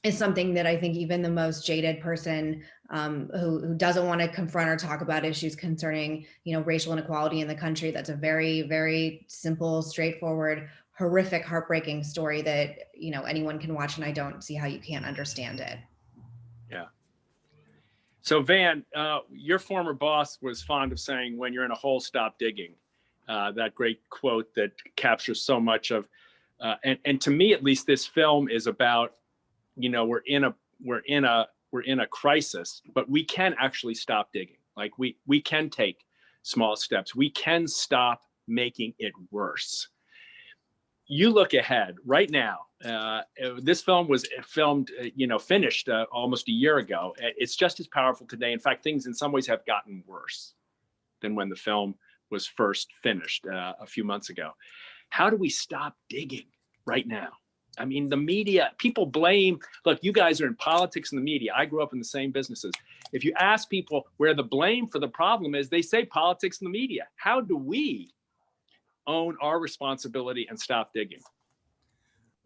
S16: is something that I think even the most jaded person who doesn't want to confront or talk about issues concerning, you know, racial inequality in the country, that's a very, very simple, straightforward, horrific, heartbreaking story that, you know, anyone can watch, and I don't see how you can't understand it.
S6: Yeah. So Van, your former boss was fond of saying, when you're in a hole, stop digging. That great quote that captures so much of, and to me, at least, this film is about, you know, we're in a crisis, but we can actually stop digging. Like we can take small steps. We can stop making it worse. You look ahead right now. This film was filmed, you know, finished almost a year ago. It's just as powerful today. In fact, things in some ways have gotten worse than when the film was first finished a few months ago. How do we stop digging right now? I mean, the media, people blame, look, you guys are in politics and the media. I grew up in the same businesses. If you ask people where the blame for the problem is, they say politics and the media. How do we own our responsibility and stop digging?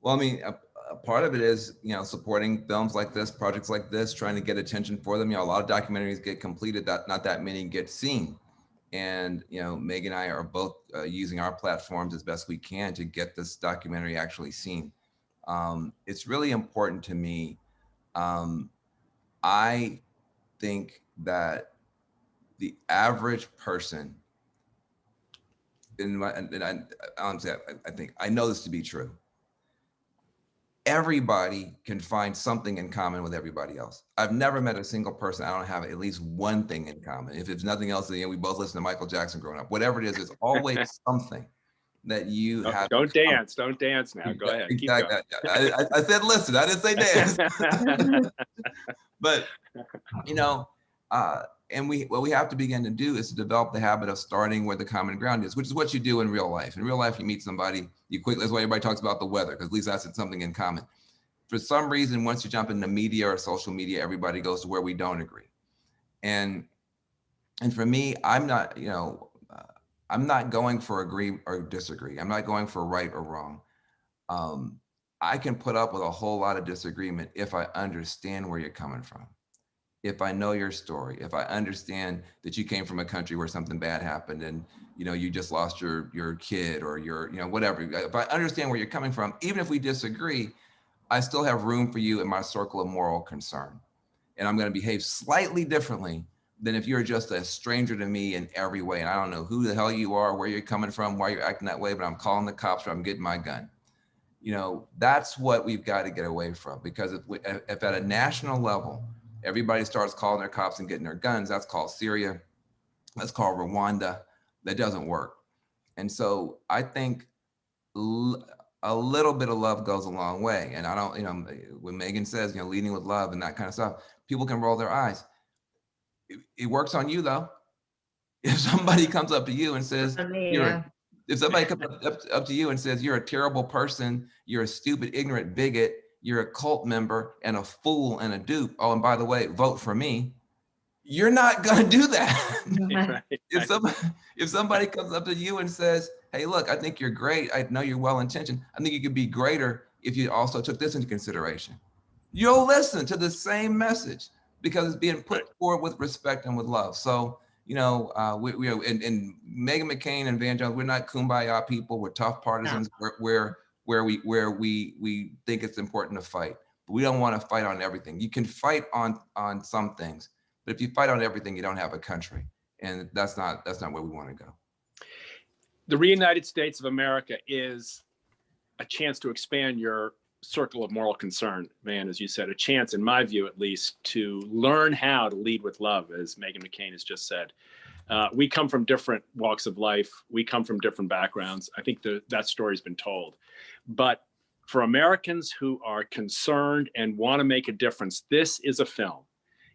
S10: Well, I mean, a part of it is, you know, supporting films like this, projects like this, trying to get attention for them. You know, a lot of documentaries get completed, that not that many get seen. And, you know, Meg and I are both using our platforms as best we can to get this documentary actually seen. It's really important to me. I think that the average person, honestly, I think I know this to be true. everybody can find something in common with everybody else. I've never met a single person I don't have at least one thing in common. If it's nothing else, we both listen to Michael Jackson growing up. Whatever it is, there's always something that you have.
S6: Don't dance. Don't dance now. Go ahead. Keep
S10: Exactly.
S6: going.
S10: I said listen. I didn't say dance. But you know, and what we have to begin to do is to develop the habit of starting where the common ground is, which is what you do in real life. In real life, you meet somebody, you quickly, that's why everybody talks about the weather, because at least that's something in common. For some reason, once you jump into media or social media, everybody goes to where we don't agree. And for me, I'm not, I'm not going for agree or disagree. I'm not going for right or wrong. I can put up with a whole lot of disagreement if I understand where you're coming from. If I know your story, if I understand that you came from a country where something bad happened and you just lost your kid or your whatever. If I understand where you're coming from, even if we disagree, I still have room for you in my circle of moral concern. And I'm going to behave slightly differently than if you're just a stranger to me in every way. And I don't know who the hell you are, where you're coming from, why you're acting that way, but I'm calling the cops or I'm getting my gun. That's what we've got to get away from, because if at a national level, everybody starts calling their cops and getting their guns, that's called Syria, that's called Rwanda. That doesn't work. And so I think a little bit of love goes a long way. And I don't, when Megan says, leading with love and that kind of stuff, people can roll their eyes. It works on you though. If somebody comes up to you and says, if somebody comes up to you and says, you're a terrible person, you're a stupid, ignorant bigot, you're a cult member and a fool and a dupe. Oh, and by the way, vote for me. You're not going to do that. If somebody comes up to you and says, hey, look, I think you're great. I know you're well-intentioned. I think you could be greater if you also took this into consideration. You'll listen to the same message because it's being put forward with respect and with love. So, and Meghan McCain and Van Jones, we're not kumbaya people. We're tough partisans. No. Where we think it's important to fight, but we don't want to fight on everything. You can fight on some things, but if you fight on everything, you don't have a country, and that's not where we want to go.
S6: The Reunited States of America is a chance to expand your circle of moral concern, Van, as you said, a chance, in my view at least, to learn how to lead with love, as Meghan McCain has just said. We come from different walks of life. We come from different backgrounds. I think that story's been told. But for Americans who are concerned and want to make a difference, this is a film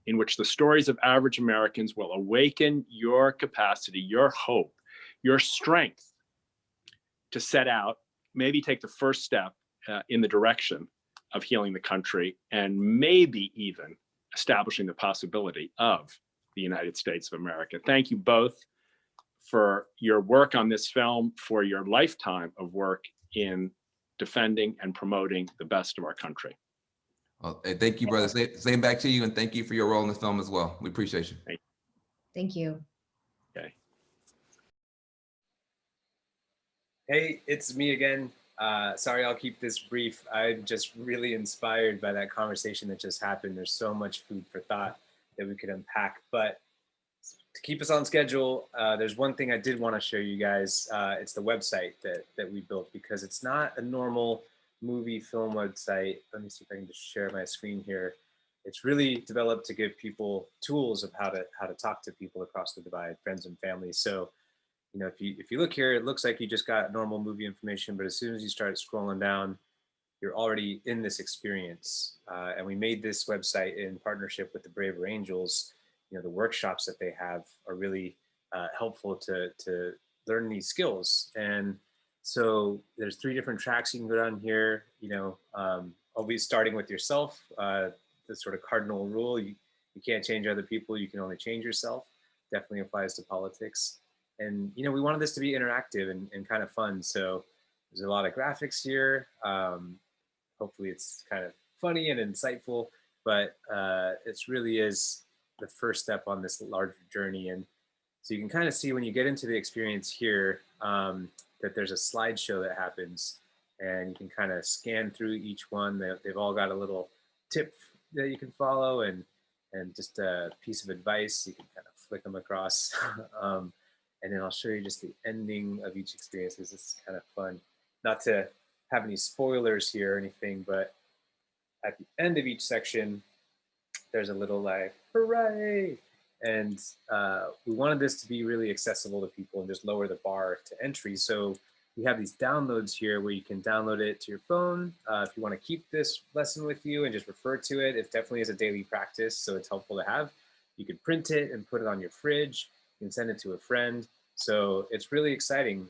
S6: in which the stories of average Americans will awaken your capacity, your hope, your strength to set out, maybe take the first step in the direction of healing the country and maybe even establishing the possibility of the United States of America. Thank you both for your work on this film, for your lifetime of work in defending and promoting the best of our country.
S10: Well, hey, thank you, brother. Same back to you, and thank you for your role in the film as well. We appreciate you.
S16: Thank you.
S6: Okay.
S12: Hey, it's me again. Sorry, I'll keep this brief. I'm just really inspired by that conversation that just happened. There's so much food for thought that we could unpack, but to keep us on schedule, there's one thing I did want to show you guys. It's the website that we built, because it's not a normal movie film website. Let me see if I can just share my screen here. It's really developed to give people tools of how to talk to people across the divide, friends and family. So, if you look here, it looks like you just got normal movie information, but as soon as you start scrolling down, you're already in this experience. And we made this website in partnership with the Braver Angels. The workshops that they have are really helpful to learn these skills. And so there's 3 different tracks you can go down here. Always starting with yourself, the sort of cardinal rule, you can't change other people, you can only change yourself. Definitely applies to politics. And, we wanted this to be interactive and kind of fun. So there's a lot of graphics here. Hopefully it's kind of funny and insightful, but it really is the first step on this larger journey. And so you can kind of see when you get into the experience here that there's a slideshow that happens, and you can kind of scan through each one. They've all got a little tip that you can follow and just a piece of advice. You can kind of flick them across. And then I'll show you just the ending of each experience, because this is kind of fun. Not to have any spoilers here or anything, but at the end of each section, there's a little like, hooray. And we wanted this to be really accessible to people and just lower the bar to entry. So we have these downloads here where you can download it to your phone. If you want to keep this lesson with you and just refer to it, it definitely is a daily practice, so it's helpful to have. You can print it and put it on your fridge. You can send it to a friend. So it's really exciting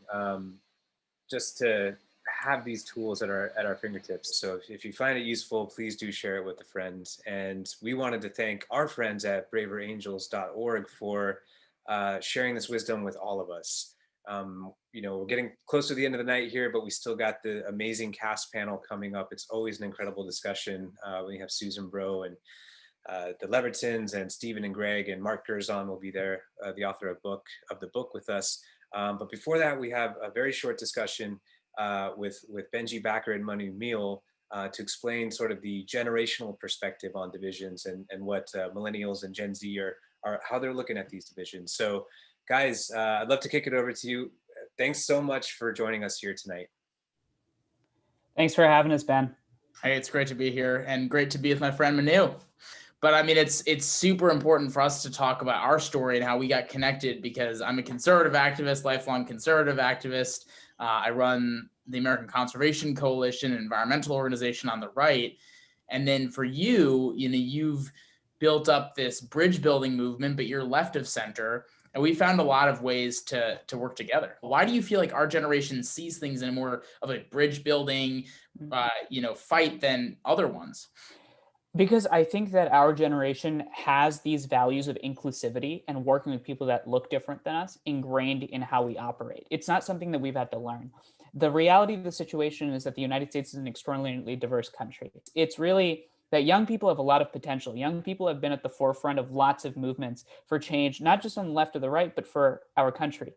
S12: just to have these tools at our fingertips. So if you find it useful, please do share it with a friend. And we wanted to thank our friends at braverangels.org for sharing this wisdom with all of us. We're getting close to the end of the night here, but we still got the amazing cast panel coming up. It's always an incredible discussion. We have Susan Bro and the Levertons and Stephen and Greg, and Mark Gerzon will be there, the author of the book with us. But before that, we have a very short discussion with Benji Backer and Manu Meal to explain sort of the generational perspective on divisions and what millennials and Gen Z are how they're looking at these divisions. So guys, I'd love to kick it over to you. Thanks so much for joining us here tonight.
S13: Thanks for having us, Ben.
S15: Hey, it's great to be here and great to be with my friend Manu. But I mean, it's super important for us to talk about our story and how we got connected, because I'm a conservative activist, lifelong conservative activist. I run the American Conservation Coalition, an environmental organization on the right. And then for you, you've built up this bridge building movement, but you're left of center. And we found a lot of ways to work together. Why do you feel like our generation sees things in more of a bridge building, fight than other ones?
S13: Because I think that our generation has these values of inclusivity and working with people that look different than us ingrained in how we operate. It's not something that we've had to learn. The reality of the situation is that the United States is an extraordinarily diverse country. It's really that young people have a lot of potential. Young people have been at the forefront of lots of movements for change, not just on the left or the right, but for our country.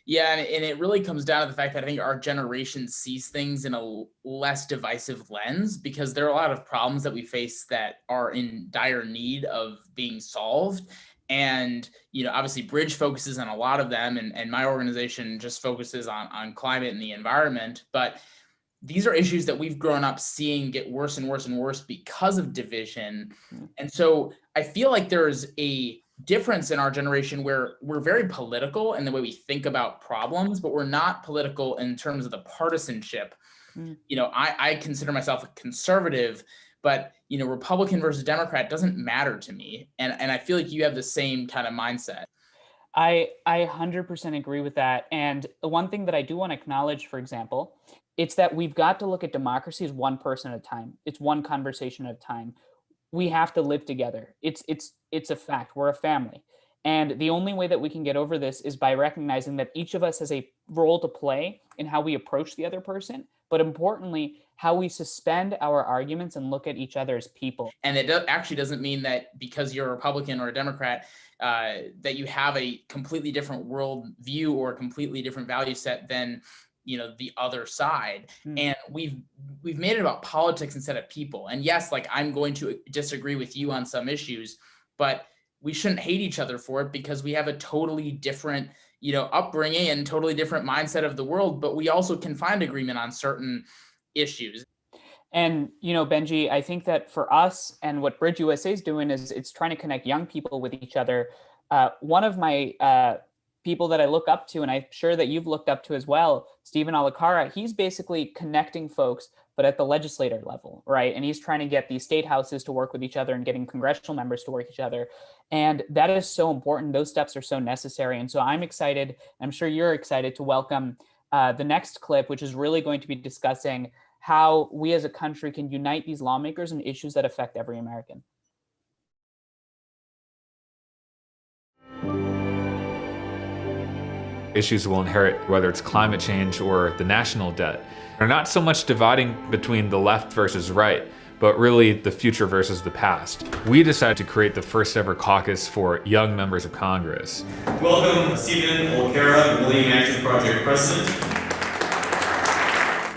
S15: Yeah, and it really comes down to the fact that I think our generation sees things in a less divisive lens, because there are a lot of problems that we face that are in dire need of being solved. And, obviously Bridge focuses on a lot of them, and my organization just focuses on climate and the environment. But these are issues that we've grown up seeing get worse and worse and worse because of division. And so I feel like there's a difference in our generation where we're very political in the way we think about problems, but we're not political in terms of the partisanship. I consider myself a conservative, but Republican versus Democrat doesn't matter to me. And I feel like you have the same kind of mindset.
S13: I 100% agree with that. And the one thing that I do want to acknowledge, for example, it's that we've got to look at democracy as one person at a time. It's one conversation at a time. We have to live together. It's a fact. We're a family. And the only way that we can get over this is by recognizing that each of us has a role to play in how we approach the other person, but importantly, how we suspend our arguments and look at each other as people.
S15: And it actually doesn't mean that because you're a Republican or a Democrat, that you have a completely different world view or a completely different value set than the other side. And we've made it about politics instead of people. And yes, like I'm going to disagree with you on some issues, but we shouldn't hate each other for it, because we have a totally different, upbringing and totally different mindset of the world, but we also can find agreement on certain issues.
S13: And, Benji, I think that for us, and what Bridge USA is doing is it's trying to connect young people with each other. One of my people that I look up to, and I'm sure that you've looked up to as well, Stephen Alacara, he's basically connecting folks, but at the legislator level, right? And he's trying to get these state houses to work with each other and getting congressional members to work with each other. And that is so important. Those steps are so necessary. And so I'm excited, I'm sure you're excited to welcome the next clip, which is really going to be discussing how we as a country can unite these lawmakers in issues that affect every American.
S17: Issues we'll inherit, whether it's climate change or the national debt, are not so much dividing between the left versus right, but really the future versus the past. We decided to create the first ever caucus for young members of Congress.
S24: Welcome, Stephen Olcara, the Millennium Action Project President.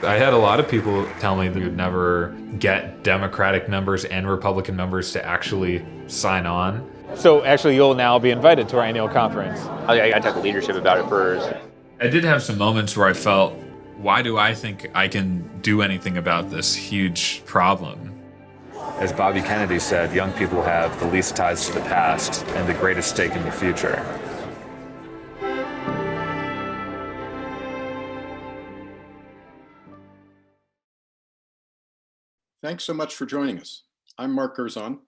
S17: I had a lot of people tell me they would never get Democratic members and Republican members to actually sign on.
S25: So actually you'll now be invited to our annual conference.
S26: I talked to leadership about it first.
S17: I did have some moments where I felt why do I think I can do anything about this huge problem? As Bobby Kennedy said, young people have the least ties to the past and the greatest stake in the future.
S8: Thanks so much for joining us. I'm Mark Gerzon.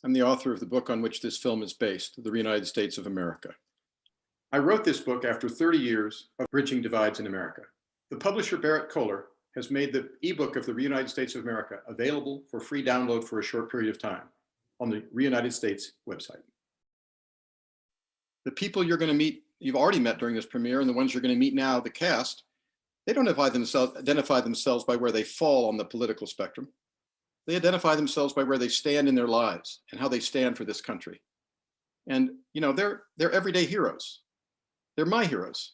S8: I'm the author of the book on which this film is based, The Reunited States of America. I wrote this book after 30 years of bridging divides in America. The publisher Barrett Kohler has made the ebook of The Reunited States of America available for free download for a short period of time on the Reunited States website. The people you're going to meet, you've already met during this premiere, and the ones you're going to meet now, the cast, they don't identify themselves by where they fall on the political spectrum. They identify themselves by where they stand in their lives and how they stand for this country. And they're everyday heroes. They're my heroes.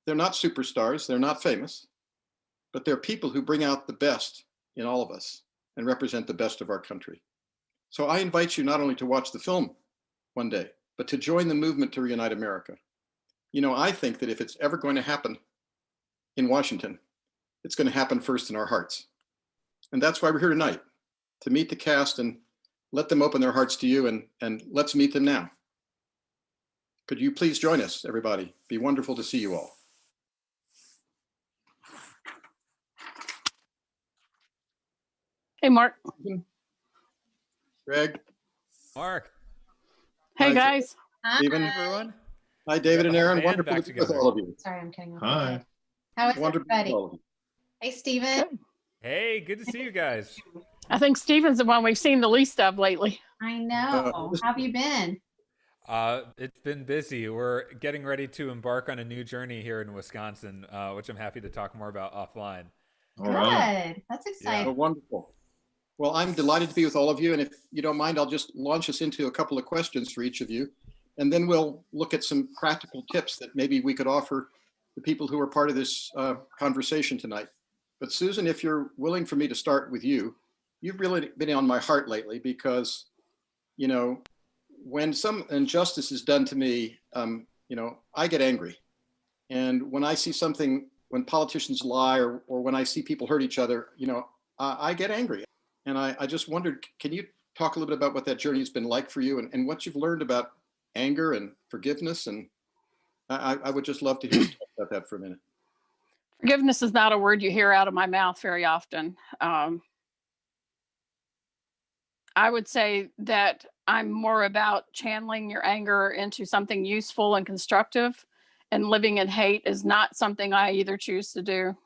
S8: They're not superstars, they're not famous, but they're people who bring out the best in all of us and represent the best of our country. So I invite you not only to watch the film one day, but to join the movement to reunite America. I think that if it's ever going to happen in Washington, it's going to happen first in our hearts. And that's why we're here tonight, to meet the cast and let them open their hearts to you, and let's meet them now. Could you please join us, everybody? Be wonderful to see you all.
S2: Hey, Mark.
S8: Greg.
S17: Mark.
S2: Hey, guys.
S8: Stephen.
S17: Everyone.
S8: Hi, David and Aaron.
S17: Band
S8: Wonderful
S17: back
S8: to be with
S17: together.
S8: all of you.
S16: Sorry, I'm kidding.
S8: Hi.
S16: How is
S8: Wonderful to
S16: everybody?
S8: be with all of you.
S16: Hey, Stephen.
S17: Hey, good to see you guys.
S2: I think Steven's the one we've seen the least of lately.
S16: I know. How have you been?
S17: It's been busy. We're getting ready to embark on a new journey here in Wisconsin, which I'm happy to talk more about offline.
S8: All right.
S16: Good. That's
S8: Oh,
S16: exciting.
S8: wonderful. Well, I'm delighted to be with all of you. And if you don't mind, I'll just launch us into a couple of questions for each of you. And then we'll look at some practical tips that maybe we could offer the people who are part of this conversation tonight. But Susan, if you're willing for me to start with you, you've really been on my heart lately because, when some injustice is done to me, I get angry. And when I see something, when politicians lie or when I see people hurt each other, I get angry. And I just wondered, can you talk a little bit about what that journey has been like for you and what you've learned about anger and forgiveness? And I would just love to hear you talk about that for a minute.
S2: Forgiveness is not a word you hear out of my mouth very often. I would say that I'm more about channeling your anger into something useful and constructive, and living in hate is not something I either choose to do.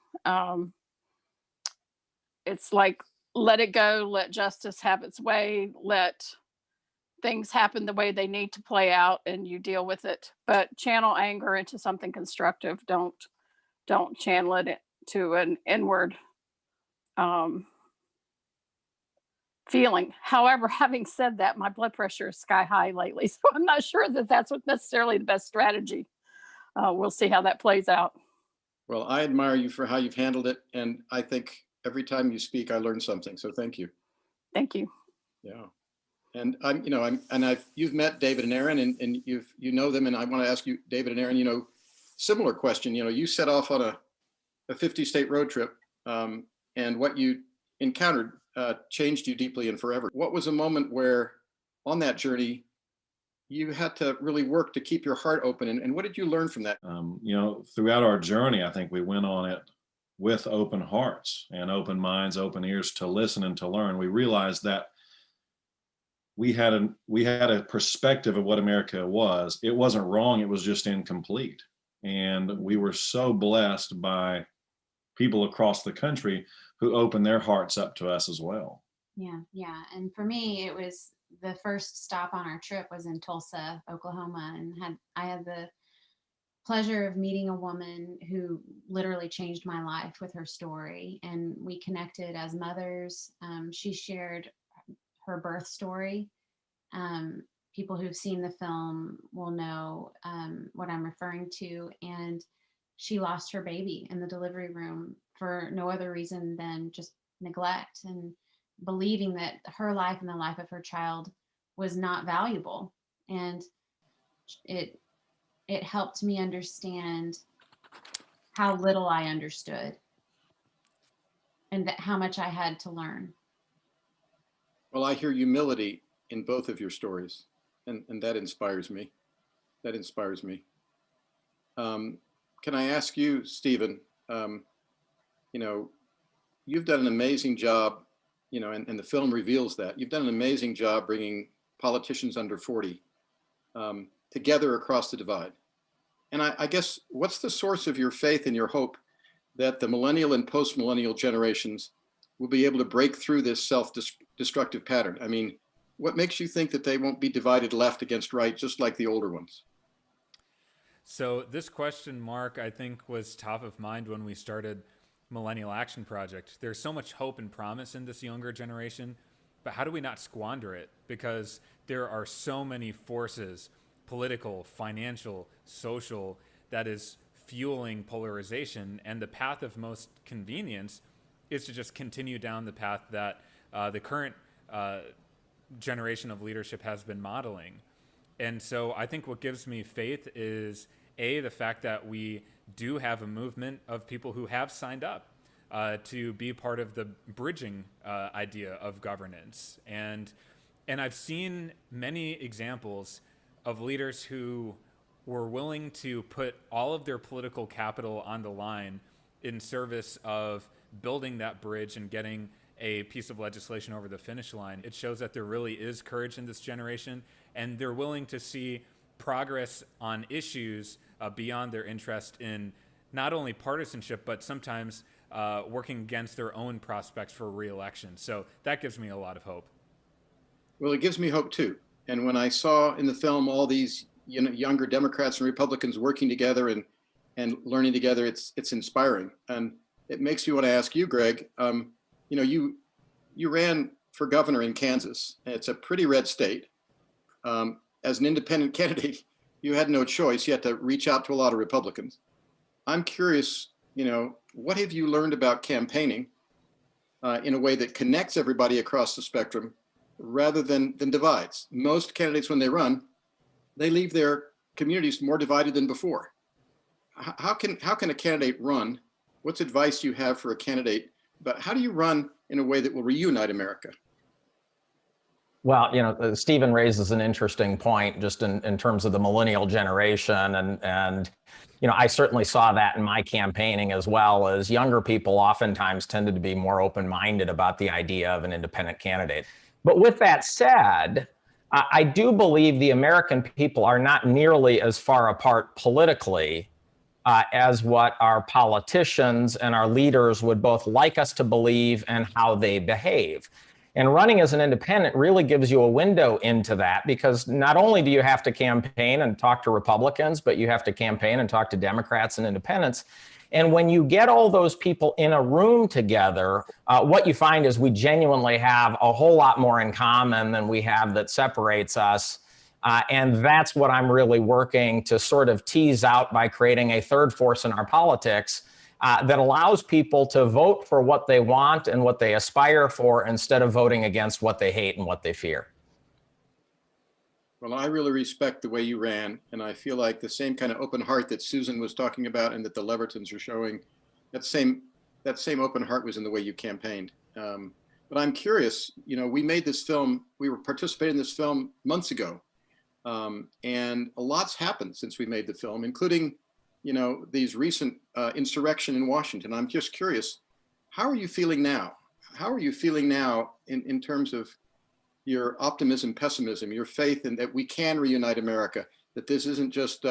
S2: It's like, let it go, let justice have its way, let things happen the way they need to play out, and you deal with it. But channel anger into something constructive. Don't channel it to an inward feeling. However, having said that, my blood pressure is sky high lately, so I'm not sure that that's necessarily the best strategy. We'll see how that plays out.
S8: Well, I admire you for how you've handled it. And I think every time you speak, I learn something. So thank you.
S2: Thank you.
S8: Yeah. And you've met David and Aaron and you know them. And I want to ask you, David and Aaron, similar question, you set off on a 50-state road trip and what you encountered changed you deeply and forever. What was a moment where on that journey, you had to really work to keep your heart open? And what did you learn from that?
S14: Throughout our journey, I think we went on it with open hearts and open minds, open ears to listen and to learn. We realized that we had a perspective of what America was. It wasn't wrong, it was just incomplete. And we were so blessed by people across the country who opened their hearts up to us as well.
S7: Yeah. And for me, it was the first stop on our trip was in Tulsa, Oklahoma, and I had the pleasure of meeting a woman who literally changed my life with her story, and we connected as mothers. She shared her birth story. People who've seen the film will know what I'm referring to, and she lost her baby in the delivery room for no other reason than just neglect and believing that her life and the life of her child was not valuable. And it helped me understand how little I understood and that how much I had to learn.
S8: Well, I hear humility in both of your stories, and that inspires me. That inspires me. Can I ask you, Stephen, you know, you've done an amazing job, you know, and the film reveals that. You've done an amazing job bringing politicians under 40 together across the divide. And I guess, what's the source of your faith and your hope that the millennial and post-millennial generations will be able to break through this self-destructive pattern? I mean, what makes you think that they won't be divided left against right, just like the older ones?
S17: So this question, Mark, I think was top of mind when we started Millennial Action Project. There's so much hope and promise in this younger generation, but how do we not squander it? Because there are so many forces, political, financial, social, that is fueling polarization, and the path of most convenience is to just continue down the path that the current generation of leadership has been modeling. And so I think what gives me faith is, A, the fact that we do have a movement of people who have signed up to be part of the bridging idea of governance. And I've seen many examples of leaders who were willing to put all of their political capital on the line in service of building that bridge and getting a piece of legislation over the finish line. It shows that there really is courage in this generation, and they're willing to see progress on issues beyond their interest in not only partisanship, but sometimes working against their own prospects for re-election. So that gives me a lot of hope.
S8: Well, it gives me hope too. And when I saw in the film all these, you know, younger Democrats and Republicans working together and learning together, it's inspiring. And it makes me want to ask you, Greg, you know, you ran for governor in Kansas. It's a pretty red state. As an independent candidate, you had no choice. You had to reach out to a lot of Republicans. I'm curious, you know, what have you learned about campaigning in a way that connects everybody across the spectrum rather than divides? Most candidates, when they run, they leave their communities more divided than before. How can a candidate run? What's advice you have for a candidate about how do you run in a way that will reunite America?
S4: Well, you know, Stephen raises an interesting point just in terms of the millennial generation. And, you know, I certainly saw that in my campaigning as well, as younger people oftentimes tended to be more open-minded about the idea of an independent candidate. But with that said, I do believe the American people are not nearly as far apart politically as what our politicians and our leaders would both like us to believe and how they behave. And running as an independent really gives you a window into that, because not only do you have to campaign and talk to Republicans, but you have to campaign and talk to Democrats and independents. And when you get all those people in a room together, what you find is we genuinely have a whole lot more in common than we have that separates us. And that's what I'm really working to sort of tease out by creating a third force in our politics that allows people to vote for what they want and what they aspire for instead of voting against what they hate and what they fear.
S8: Well, I really respect the way you ran, and I feel like the same kind of open heart that Susan was talking about and that the Levertons are showing, that same open heart was in the way you campaigned. But I'm curious, you know, we made this film, we were participating in this film months ago, and a lot's happened since we made the film, including, you know, these recent insurrection in Washington. I'm just curious, how are you feeling now? How are you feeling now in terms of your optimism, pessimism, your faith in that we can reunite America, that this isn't just,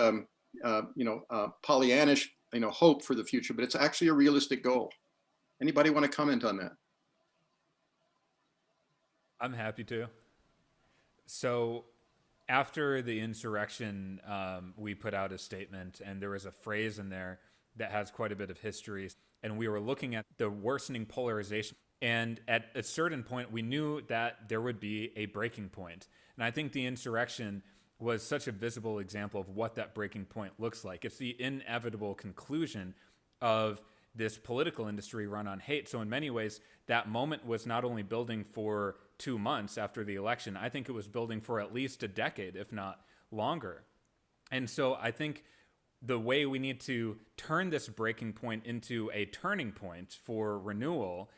S8: Pollyannish, you know, hope for the future, but it's actually a realistic goal. Anybody want to comment on that?
S17: I'm happy to. So after the insurrection, we put out a statement, and there was a phrase in there that has quite a bit of history. And we were looking at the worsening polarization. And at a certain point, we knew that there would be a breaking point. And I think the insurrection was such a visible example of what that breaking point looks like. It's the inevitable conclusion of this political industry run on hate. So in many ways, that moment was not only building for 2 months after the election, I think it was building for at least a decade, if not longer. And so I think the way we need to turn this breaking point into a turning point for renewal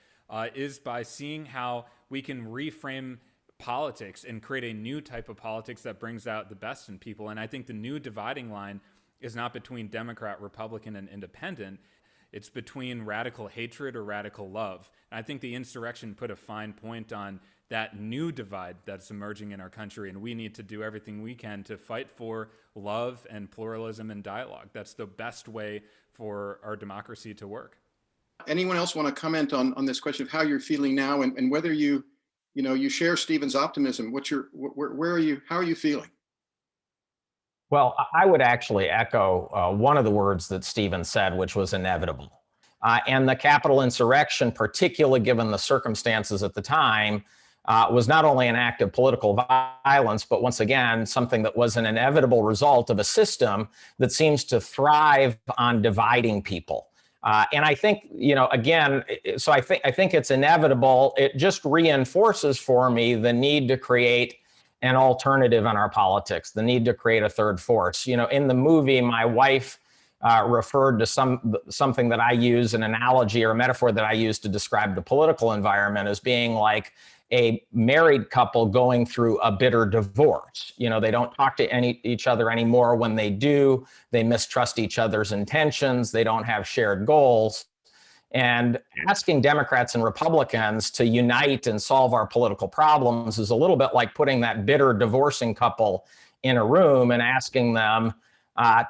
S17: is by seeing how we can reframe politics and create a new type of politics that brings out the best in people. And I think the new dividing line is not between Democrat, Republican, and independent. It's between radical hatred or radical love. And I think the insurrection put a fine point on that new divide that's emerging in our country, and we need to do everything we can to fight for love and pluralism and dialogue. That's the best way for our democracy to work.
S8: Anyone else want to comment on this question of how you're feeling now, and whether you share Stephen's optimism? Where are you? How are you feeling?
S4: Well, I would actually echo one of the words that Stephen said, which was inevitable. And the Capitol insurrection, particularly given the circumstances at the time, was not only an act of political violence, but once again, something that was an inevitable result of a system that seems to thrive on dividing people. And I think, again, so I think it's inevitable. It just reinforces for me the need to create an alternative in our politics, the need to create a third force. In the movie, my wife referred to something that I use, an analogy or a metaphor that I use to describe the political environment as being like a married couple going through a bitter divorce. They don't talk to each other anymore. When they do, they mistrust each other's intentions. They don't have shared goals. And asking Democrats and Republicans to unite and solve our political problems is a little bit like putting that bitter divorcing couple in a room and asking them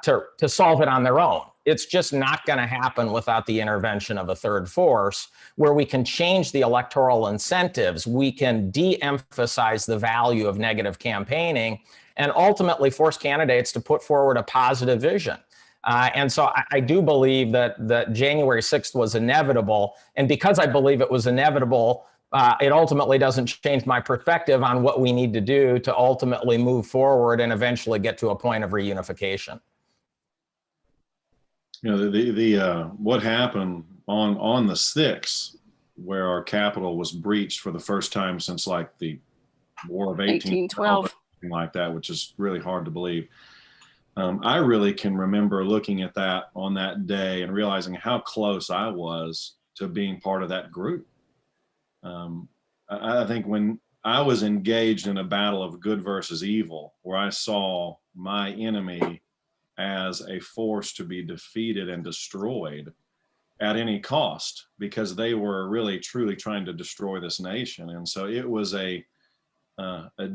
S4: to solve it on their own. It's just not going to happen without the intervention of a third force where we can change the electoral incentives. We can de-emphasize the value of negative campaigning and ultimately force candidates to put forward a positive vision. And so I do believe that January 6th was inevitable. And because I believe it was inevitable, it ultimately doesn't change my perspective on what we need to do to ultimately move forward and eventually get to a point of reunification.
S14: What happened on the 6th, where our Capitol was breached for the first time since like the War of 1812, something like that, which is really hard to believe. I really can remember looking at that on that day and realizing how close I was to being part of that group. I think when I was engaged in a battle of good versus evil, where I saw my enemy as a force to be defeated and destroyed at any cost, because they were really truly trying to destroy this nation. And so it was a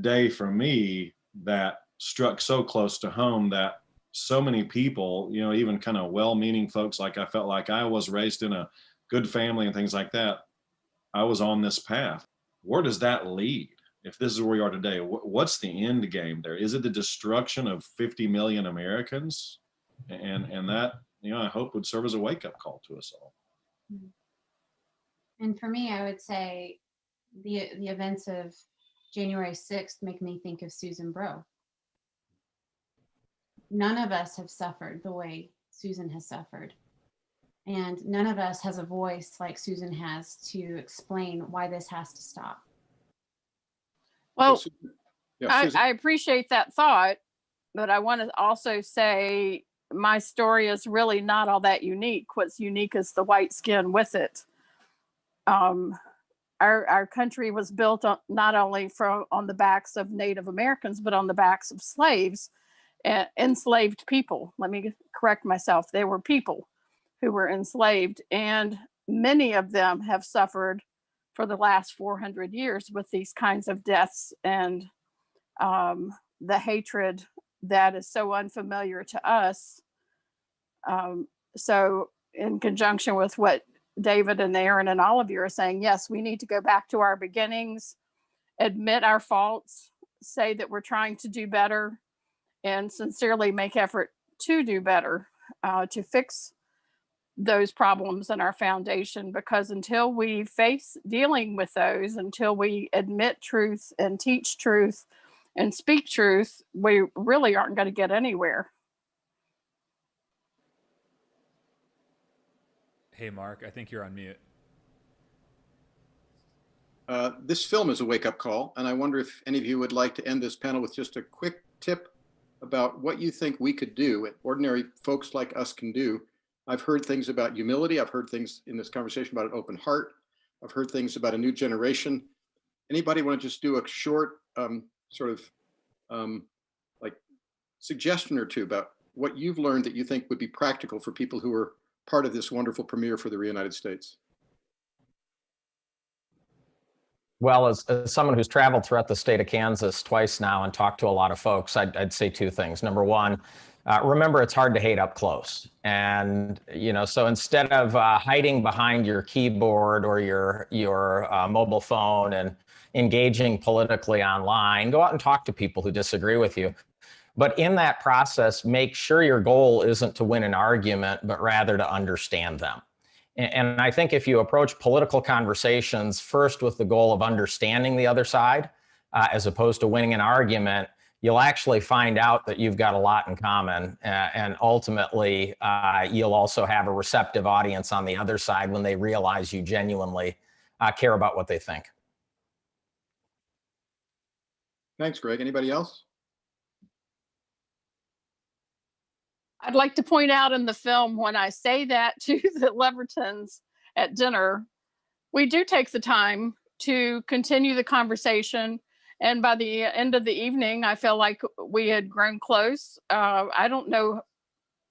S14: day for me that struck so close to home that so many people, even kind of well-meaning folks, like I felt like I was raised in a good family and things like that, I was on this path. Where does that lead? If this is where we are today, what's the end game there? Is it the destruction of 50 million Americans? And that, I hope would serve as a wake-up call to us all.
S7: And for me, I would say the events of January 6th make me think of Susan Bro. None of us have suffered the way Susan has suffered. And none of us has a voice like Susan has to explain why this has to stop.
S2: Well, I appreciate that thought, but I want to also say my story is really not all that unique. What's unique is the white skin with it. Our country was built on, not only on the backs of Native Americans, but on the backs of slaves and enslaved people. Let me correct myself. They were people who were enslaved, and many of them have suffered for the last 400 years with these kinds of deaths and the hatred that is so unfamiliar to us. So in conjunction with what David and Aaron and all of you are saying, yes, we need to go back to our beginnings, admit our faults, say that we're trying to do better, and sincerely make effort to do better, to fix those problems in our foundation, because until we face dealing with those, until we admit truth and teach truth and speak truth, we really aren't going to get anywhere.
S17: Hey, Mark, I think you're on mute.
S8: This film is a wake-up call, and I wonder if any of you would like to end this panel with just a quick tip about what you think we could do, what ordinary folks like us can do. I've heard things about humility. I've heard things in this conversation about an open heart. I've heard things about a new generation. Anybody want to just do a short sort of like suggestion or two about what you've learned that you think would be practical for people who are part of this wonderful premiere for the Reunited States?
S4: Well, as someone who's traveled throughout the state of Kansas twice now and talked to a lot of folks, I'd say two things. Number one, remember it's hard to hate up close. And, so instead of hiding behind your keyboard or your mobile phone and engaging politically online, go out and talk to people who disagree with you. But in that process, make sure your goal isn't to win an argument, but rather to understand them. And I think if you approach political conversations first with the goal of understanding the other side, as opposed to winning an argument, you'll actually find out that you've got a lot in common. And ultimately, you'll also have a receptive audience on the other side when they realize you genuinely care about what they think.
S8: Thanks, Greg. Anybody else?
S2: I'd like to point out in the film, when I say that to the Levertons at dinner, we do take the time to continue the conversation. And by the end of the evening, I feel like we had grown close. I don't know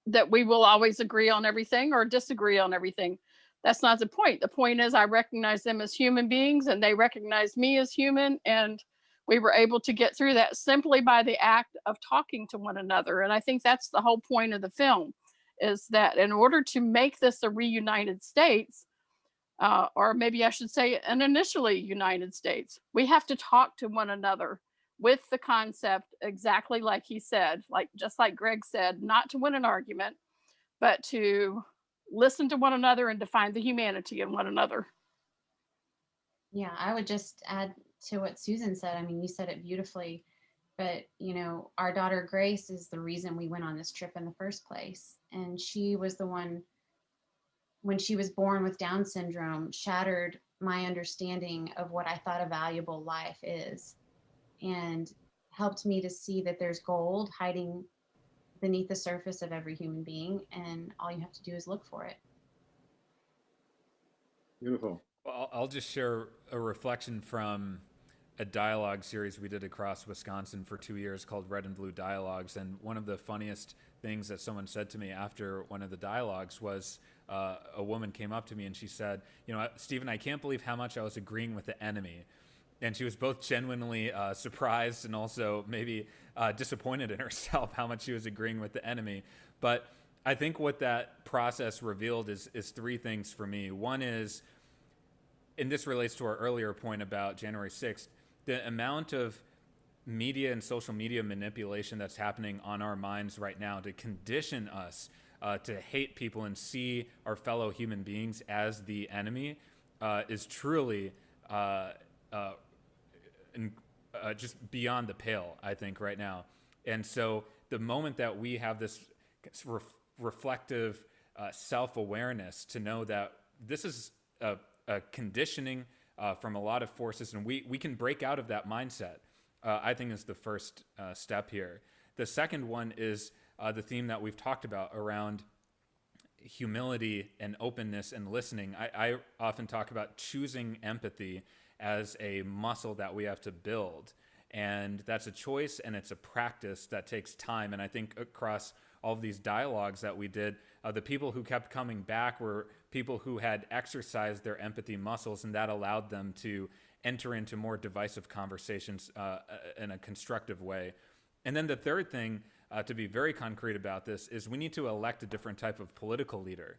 S2: that we will always agree on everything or disagree on everything. That's not the point. The point is I recognize them as human beings and they recognize me as human. And we were able to get through that simply by the act of talking to one another. And I think that's the whole point of the film, is that in order to make this a reunited states, or maybe I should say an initially United States, we have to talk to one another with the concept exactly like he said, just like Greg said, not to win an argument, but to listen to one another and to find the humanity in one another.
S7: Yeah, I would just add to what Susan said. I mean, you said it beautifully, but our daughter Grace is the reason we went on this trip in the first place. And she was the one, when she was born with Down syndrome, shattered my understanding of what I thought a valuable life is, and helped me to see that there's gold hiding beneath the surface of every human being, and all you have to do is look for it.
S8: Beautiful.
S17: Well, I'll just share a reflection from a dialogue series we did across Wisconsin for 2 years called Red and Blue Dialogues. And one of the funniest things that someone said to me after one of the dialogues was a woman came up to me and she said, Stephen, I can't believe how much I was agreeing with the enemy. And she was both genuinely surprised and also maybe disappointed in herself how much she was agreeing with the enemy. But I think what that process revealed is three things for me. One is, and this relates to our earlier point about January 6th, the amount of media and social media manipulation that's happening on our minds right now to condition us to hate people and see our fellow human beings as the enemy is truly just beyond the pale, I think, right now. And so the moment that we have this reflective self-awareness to know that this is a conditioning from a lot of forces, and we can break out of that mindset, I think is the first step here. The second one is the theme that we've talked about around humility and openness and listening. I often talk about choosing empathy as a muscle that we have to build. And that's a choice and it's a practice that takes time. And I think across all of these dialogues that we did, the people who kept coming back were people who had exercised their empathy muscles, and that allowed them to enter into more divisive conversations in a constructive way. And then the third thing, to be very concrete about this, is we need to elect a different type of political leader.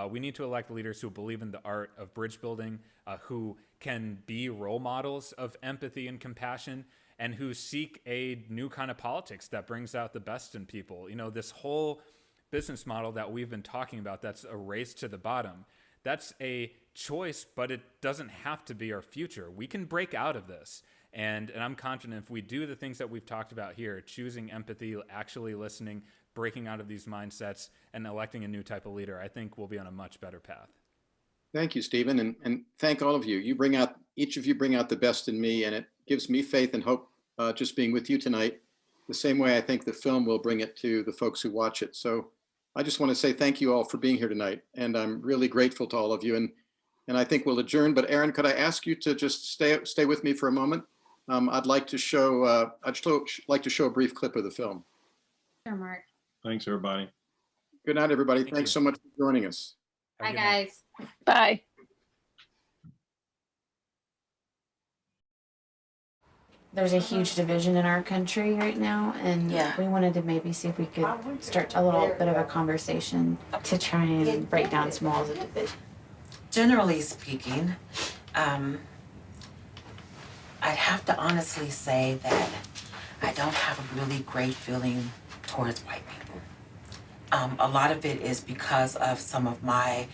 S17: We need to elect leaders who believe in the art of bridge building, who can be role models of empathy and compassion, and who seek a new kind of politics that brings out the best in people. This whole business model that we've been talking about, that's a race to the bottom. That's a choice, but it doesn't have to be our future. We can break out of this. And I'm confident if we do the things that we've talked about here, choosing empathy, actually listening, breaking out of these mindsets, and electing a new type of leader, I think we'll be on a much better path.
S8: Thank you, Stephen, and thank all of you. Each of you bring out the best in me, and it gives me faith and hope just being with you tonight. the same way I think the film will bring it to the folks who watch it. So I just want to say thank you all for being here tonight. And I'm really grateful to all of you. And I think we'll adjourn, but Aaron, could I ask you to just stay with me for a moment? I'd like to show a brief clip of the film.
S7: Sure, Mark.
S14: Thanks, everybody.
S8: Good night, everybody. Thanks so much for joining us.
S7: Bye, guys.
S2: Bye.
S9: There's a huge division in our country right now, and we wanted to maybe see if we could start a little bit of a conversation to try and break down some walls of division.
S18: Generally speaking, I'd have to honestly say that I don't have a really great feeling towards white people. A lot of it is because of some of my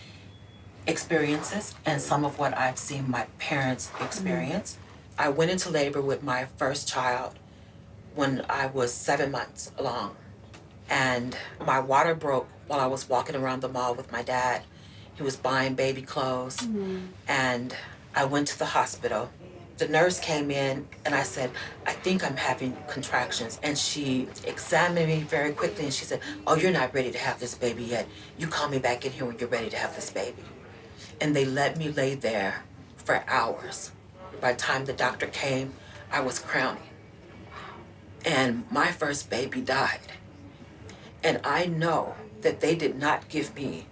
S18: experiences and some of what I've seen my parents experience. I went into labor with my first child when I was 7 months along, and my water broke while I was walking around the mall with my dad. He was buying baby clothes, and I went to the hospital. The nurse came in and I said, I think I'm having contractions. And she examined me very quickly and she said, oh, you're not ready to have this baby yet. You call me back in here when you're ready to have this baby. And they let me lay there for hours. By the time the doctor came, I was crowning. And my first baby died. And I know that they did not give me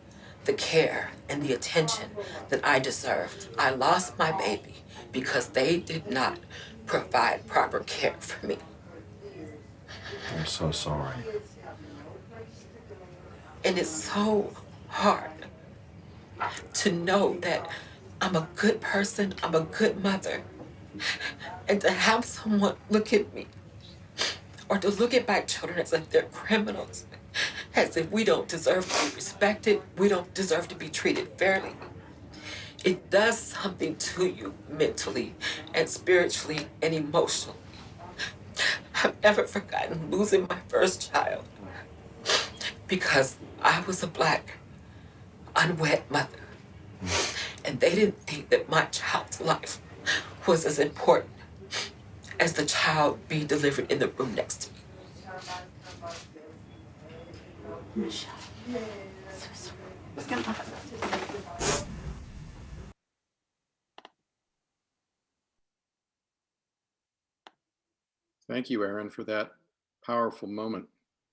S18: the care and the attention that I deserved. I lost my baby because they did not provide proper care for me.
S14: I'm so sorry.
S18: And it's so hard to know that I'm a good person, I'm a good mother, and to have someone look at me or to look at my children as if they're criminals, as if we don't deserve to be respected, we don't deserve to be treated fairly. It does something to you mentally and spiritually and emotionally. I've never forgotten losing my first child because I was a Black, unwed mother. And they didn't think that my child's life was as important as the child being delivered in the room next to me.
S8: Thank you, Aaron, for that powerful moment,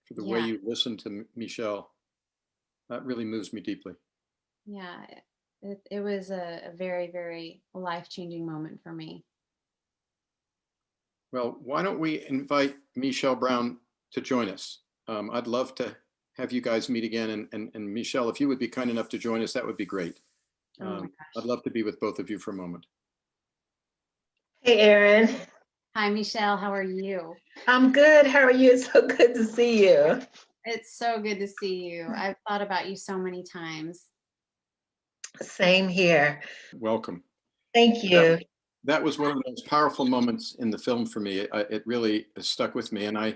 S8: for the way
S7: Yeah.
S8: you listened to Michelle. That really moves me deeply.
S7: Yeah, it was a very, very life-changing moment for me.
S8: Well, why don't we invite Michelle Brown to join us? I'd love to have you guys meet again. And Michelle, if you would be kind enough to join us, that would be great.
S7: Oh my gosh.
S8: I'd love to be with both of you for a moment.
S19: Hey, Erin.
S7: Hi, Michelle. How are you?
S19: I'm good. How are you? It's so good to see you.
S7: It's so good to see you. I've thought about you so many times.
S19: Same here.
S8: Welcome.
S19: Thank you.
S8: That was one of the most powerful moments in the film for me. It really stuck with me. And I'm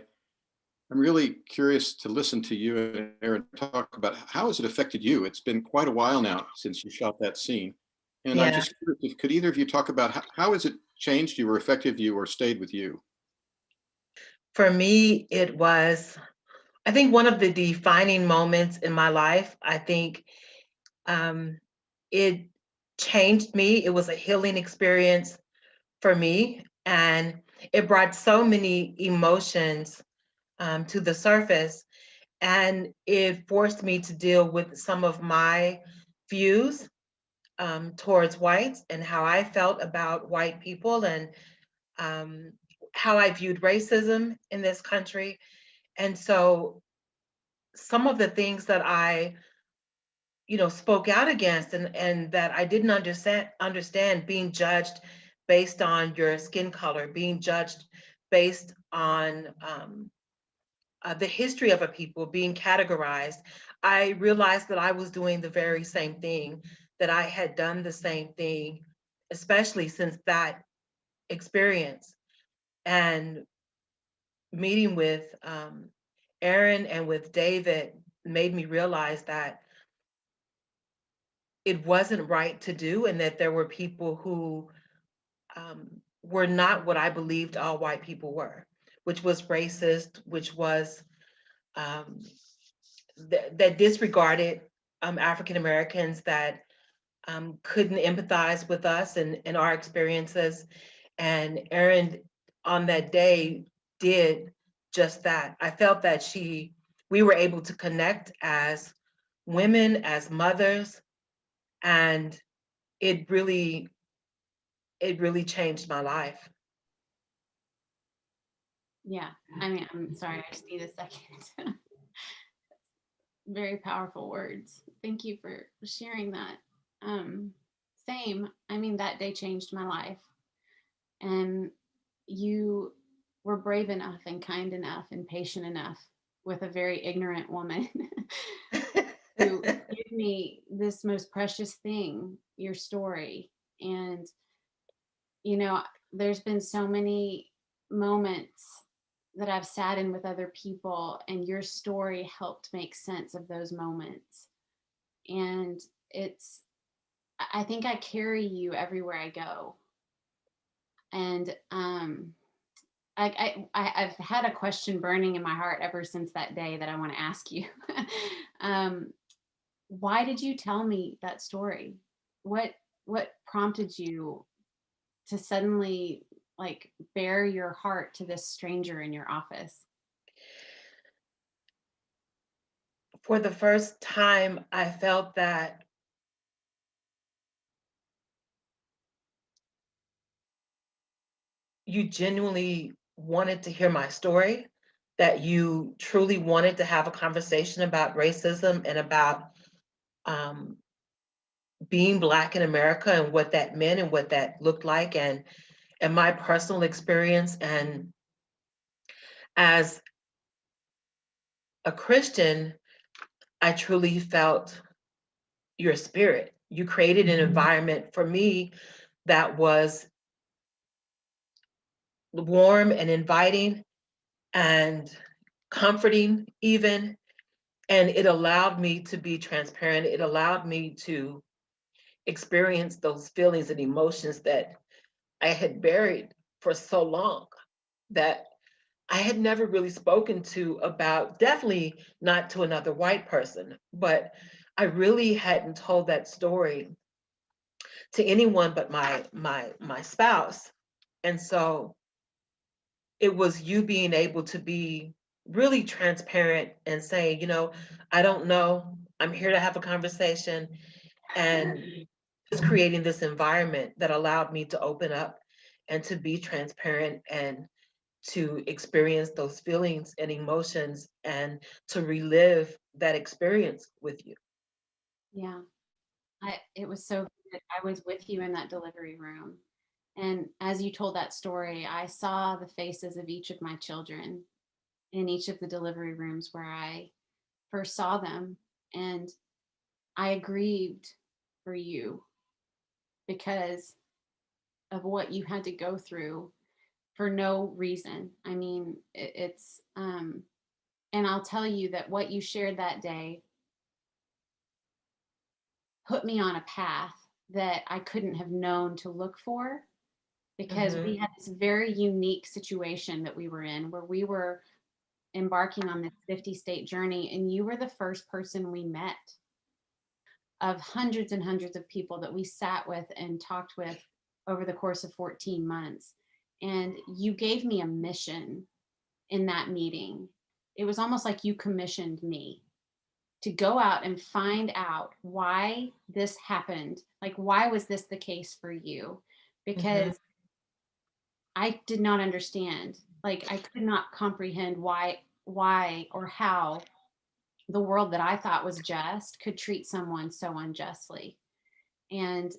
S8: really curious to listen to you and Aaron talk about how has it affected you? It's been quite a while now since you shot that scene. And I'm
S19: Yeah.
S8: just curious, could either of you talk about how has it changed you or affected you or stayed with you?
S19: For me, it was, I think, one of the defining moments in my life. I think it changed me. It was a healing experience for me. And it brought so many emotions to the surface. And it forced me to deal with some of my views towards whites and how I felt about white people and how I viewed racism in this country. And so some of the things that I, spoke out against and that I didn't understand being judged based on your skin color, being judged based on the history of a people, being categorized, I realized that I was doing the very same thing, that I had done the same thing, especially since that experience. And meeting with Aaron and with David made me realize that it wasn't right to do, and that there were people who were not what I believed all white people were. which was racist, which was that disregarded African Americans, that couldn't empathize with us and our experiences. And Erin on that day did just that. I felt that we were able to connect as women, as mothers, and it really changed my life.
S7: Yeah, I mean, I'm sorry, I just need a second. Very powerful words. Thank you for sharing that. Same. I mean, that day changed my life. And you were brave enough and kind enough and patient enough with a very ignorant woman to give me this most precious thing, your story. And, you know, there's been so many moments that I've sat in with other people, and your story helped make sense of those moments. And I think I carry you everywhere I go. And I've had a question burning in my heart ever since that day that I want to ask you. Why did you tell me that story? What prompted you to suddenly like bare your heart to this stranger in your office?
S19: For the first time, I felt that you genuinely wanted to hear my story, that you truly wanted to have a conversation about racism and about being Black in America and what that meant and what that looked like, and my personal experience. And as a Christian, I truly felt your spirit. You created an environment for me that was warm and inviting and comforting even. And it allowed me to be transparent. It allowed me to experience those feelings and emotions that I had buried for so long, that I had never really spoken to about, definitely not to another white person, but I really hadn't told that story to anyone but my spouse. And so it was you being able to be really transparent and say, you know, I don't know, I'm here to have a conversation, and just creating this environment that allowed me to open up and to be transparent and to experience those feelings and emotions and to relive that experience with you.
S7: Yeah, it was so good. I was with you in that delivery room. And as you told that story, I saw the faces of each of my children in each of the delivery rooms where I first saw them. And I grieved for you because of what you had to go through for no reason. I mean, and I'll tell you that what you shared that day put me on a path that I couldn't have known to look for, because we had this very unique situation that we were in where we were embarking on this 50-state journey, and you were the first person we met of hundreds and hundreds of people that we sat with and talked with over the course of 14 months. And you gave me a mission in that meeting. It was almost like you commissioned me to go out and find out why this happened. Like, why was this the case for you? Because I did not understand. Like, I could not comprehend why or how the world that I thought was just could treat someone so unjustly. And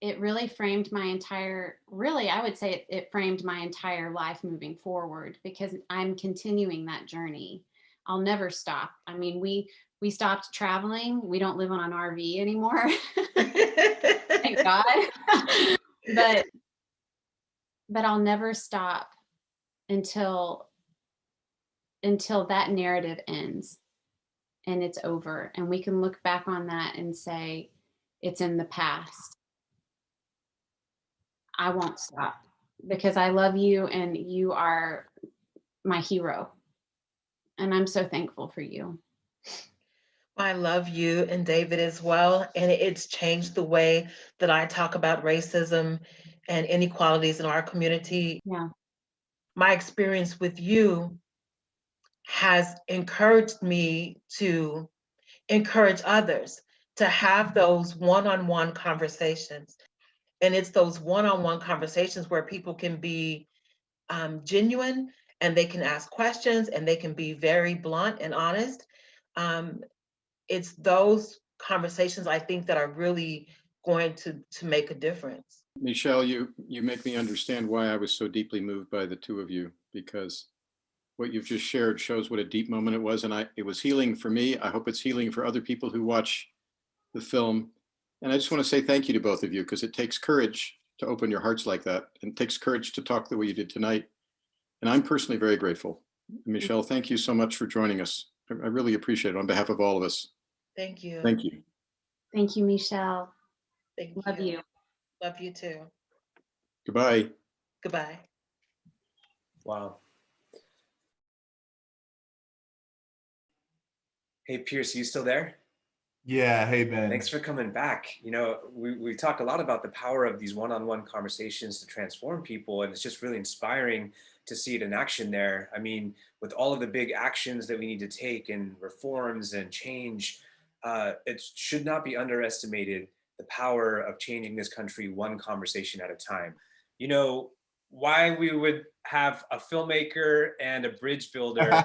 S7: it really framed my entire, really, I would say it framed my entire life moving forward, because I'm continuing that journey. I'll never stop. I mean, we stopped traveling. We don't live on an RV anymore. Thank God. but I'll never stop until that narrative ends and it's over, and we can look back on that and say it's in the past. I won't stop, because I love you, and you are my hero. And I'm so thankful for you.
S19: I love you and David as well. And it's changed the way that I talk about racism and inequalities in our community.
S7: Yeah.
S19: My experience with you has encouraged me to encourage others to have those one-on-one conversations. And it's those one-on-one conversations where people can be genuine and they can ask questions and they can be very blunt and honest. It's those conversations I think that are really going to make a difference.
S8: Michelle, you make me understand why I was so deeply moved by the two of you, because what you've just shared shows what a deep moment it was. And it was healing for me. I hope it's healing for other people who watch the film. And I just want to say thank you to both of you, because it takes courage to open your hearts like that. And it takes courage to talk the way you did tonight. And I'm personally very grateful. Michelle, thank you so much for joining us. I really appreciate it on behalf of all of us.
S19: Thank you.
S8: Thank you.
S7: Thank you, Michelle.
S19: Love you. Love you too.
S8: Goodbye.
S19: Goodbye.
S12: Wow. Hey, Pierce, you still there?
S1: Yeah, hey, Ben.
S12: Thanks for coming back. You know, we talk a lot about the power of these one-on-one conversations to transform people, and it's just really inspiring to see it in action there. I mean, with all of the big actions that we need to take and reforms and change, it should not be underestimated the power of changing this country one conversation at a time. You know, why we would have a filmmaker and a bridge builder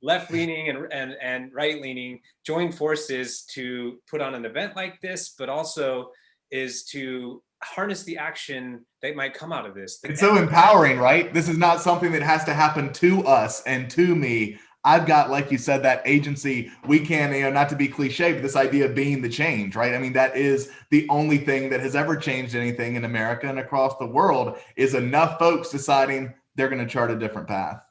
S12: left-leaning and right-leaning join forces to put on an event like this, but also is to harness the action that might come out of this.
S1: It's so empowering, right? This is not something that has to happen to us and to me. I've got, like you said, that agency. We can, you know, not to be cliche, but this idea of being the change, right? I mean, that is the only thing that has ever changed anything in America and across the world, is enough folks deciding they're going to chart a different path.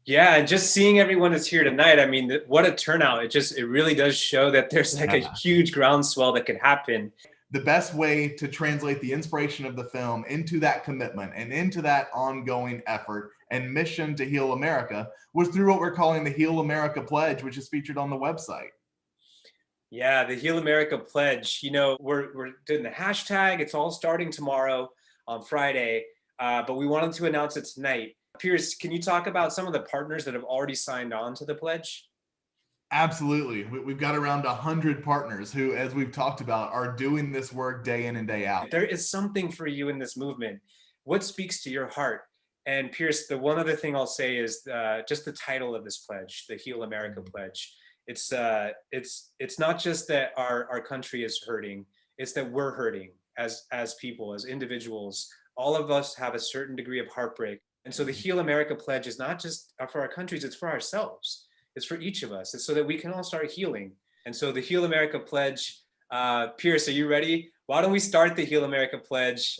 S12: Yeah, and just seeing everyone that's here tonight, I mean, what a turnout. It really does show that there's like a huge groundswell that could happen.
S1: The best way to translate the inspiration of the film into that commitment and into that ongoing effort and mission to heal America was through what we're calling the Heal America Pledge, which is featured on the website.
S12: Yeah, the Heal America Pledge. You know, we're doing the hashtag. It's all starting tomorrow on Friday, but we wanted to announce it tonight. Pierce, can you talk about some of the partners that have already signed on to the pledge?
S1: Absolutely. We've got around 100 partners who, as we've talked about, are doing this work day in and day out.
S12: There is something for you in this movement. What speaks to your heart? And Pierce, the one other thing I'll say is just the title of this pledge, the Heal America Pledge. It's not just that our country is hurting, it's that we're hurting as people, as individuals. All of us have a certain degree of heartbreak. And so the Heal America Pledge is not just for our countries, it's for ourselves. It's for each of us. It's so that we can all start healing. And so the Heal America Pledge, Pierce, are you ready? Why don't we start the Heal America Pledge?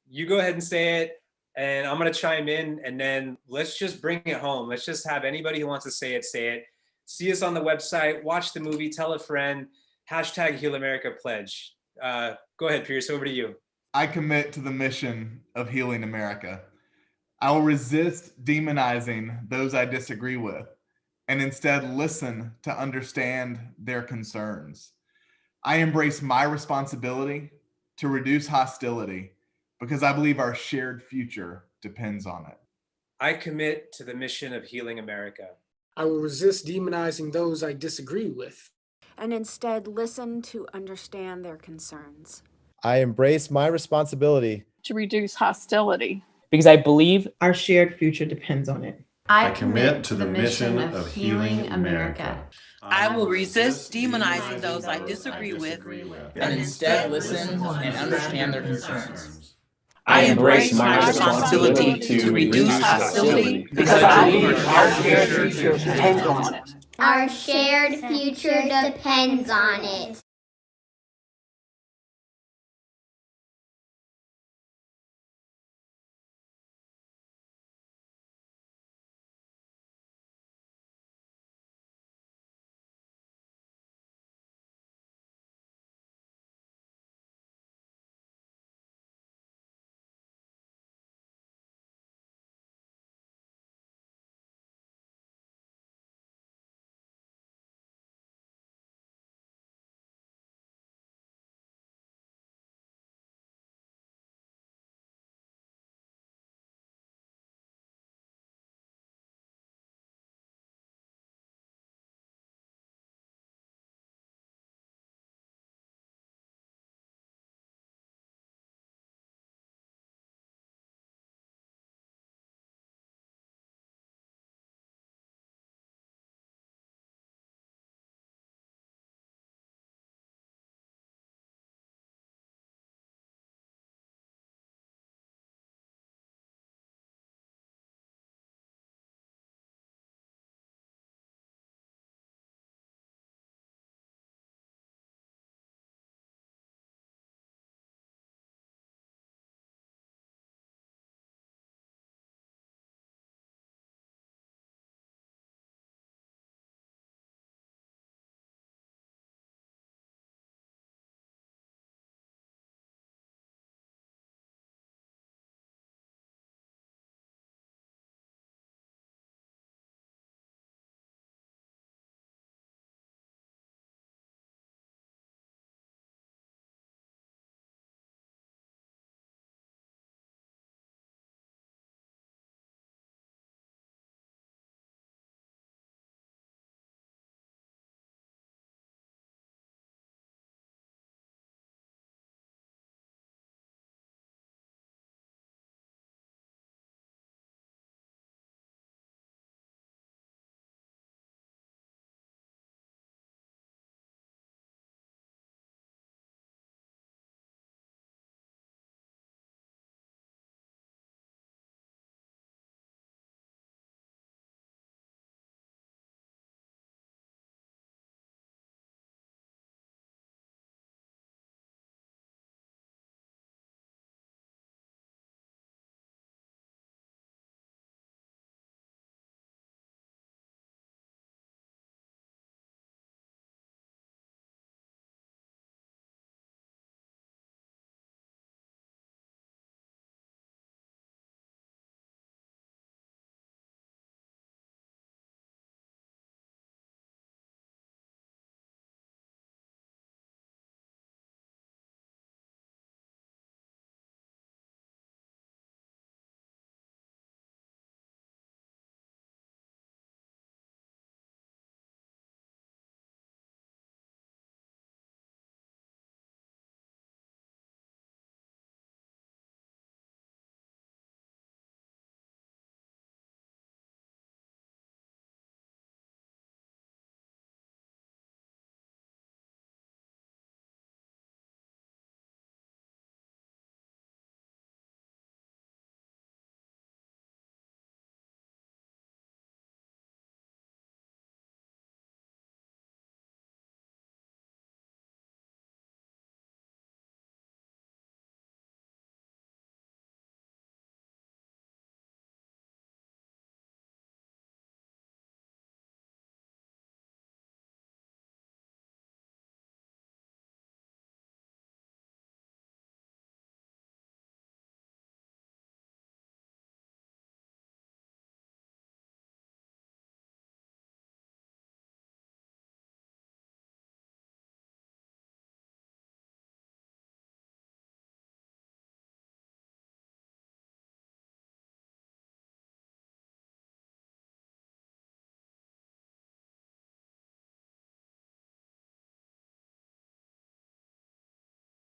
S12: You go ahead and say it, and I'm gonna chime in, and then let's just bring it home. Let's just have anybody who wants to say it, say it. See us on the website, watch the movie, tell a friend, hashtag Heal America Pledge. Go ahead, Pierce, over to you.
S1: I commit to the mission of healing America. I will resist demonizing those I disagree with and instead listen to understand their concerns. I embrace my responsibility to reduce hostility because I believe our shared future depends on it.
S12: I commit to the mission of healing America.
S20: I will resist demonizing those I disagree with
S21: and instead listen to understand their concerns.
S22: I embrace my responsibility
S2: to reduce hostility
S13: because I believe
S23: our shared future depends on it.
S26: I commit to the mission of healing America.
S27: I will resist demonizing those I disagree with
S15: and instead listen and understand their concerns.
S27: I embrace my responsibility to reduce hostility because I believe our shared future depends on it.
S28: Our shared future depends on it.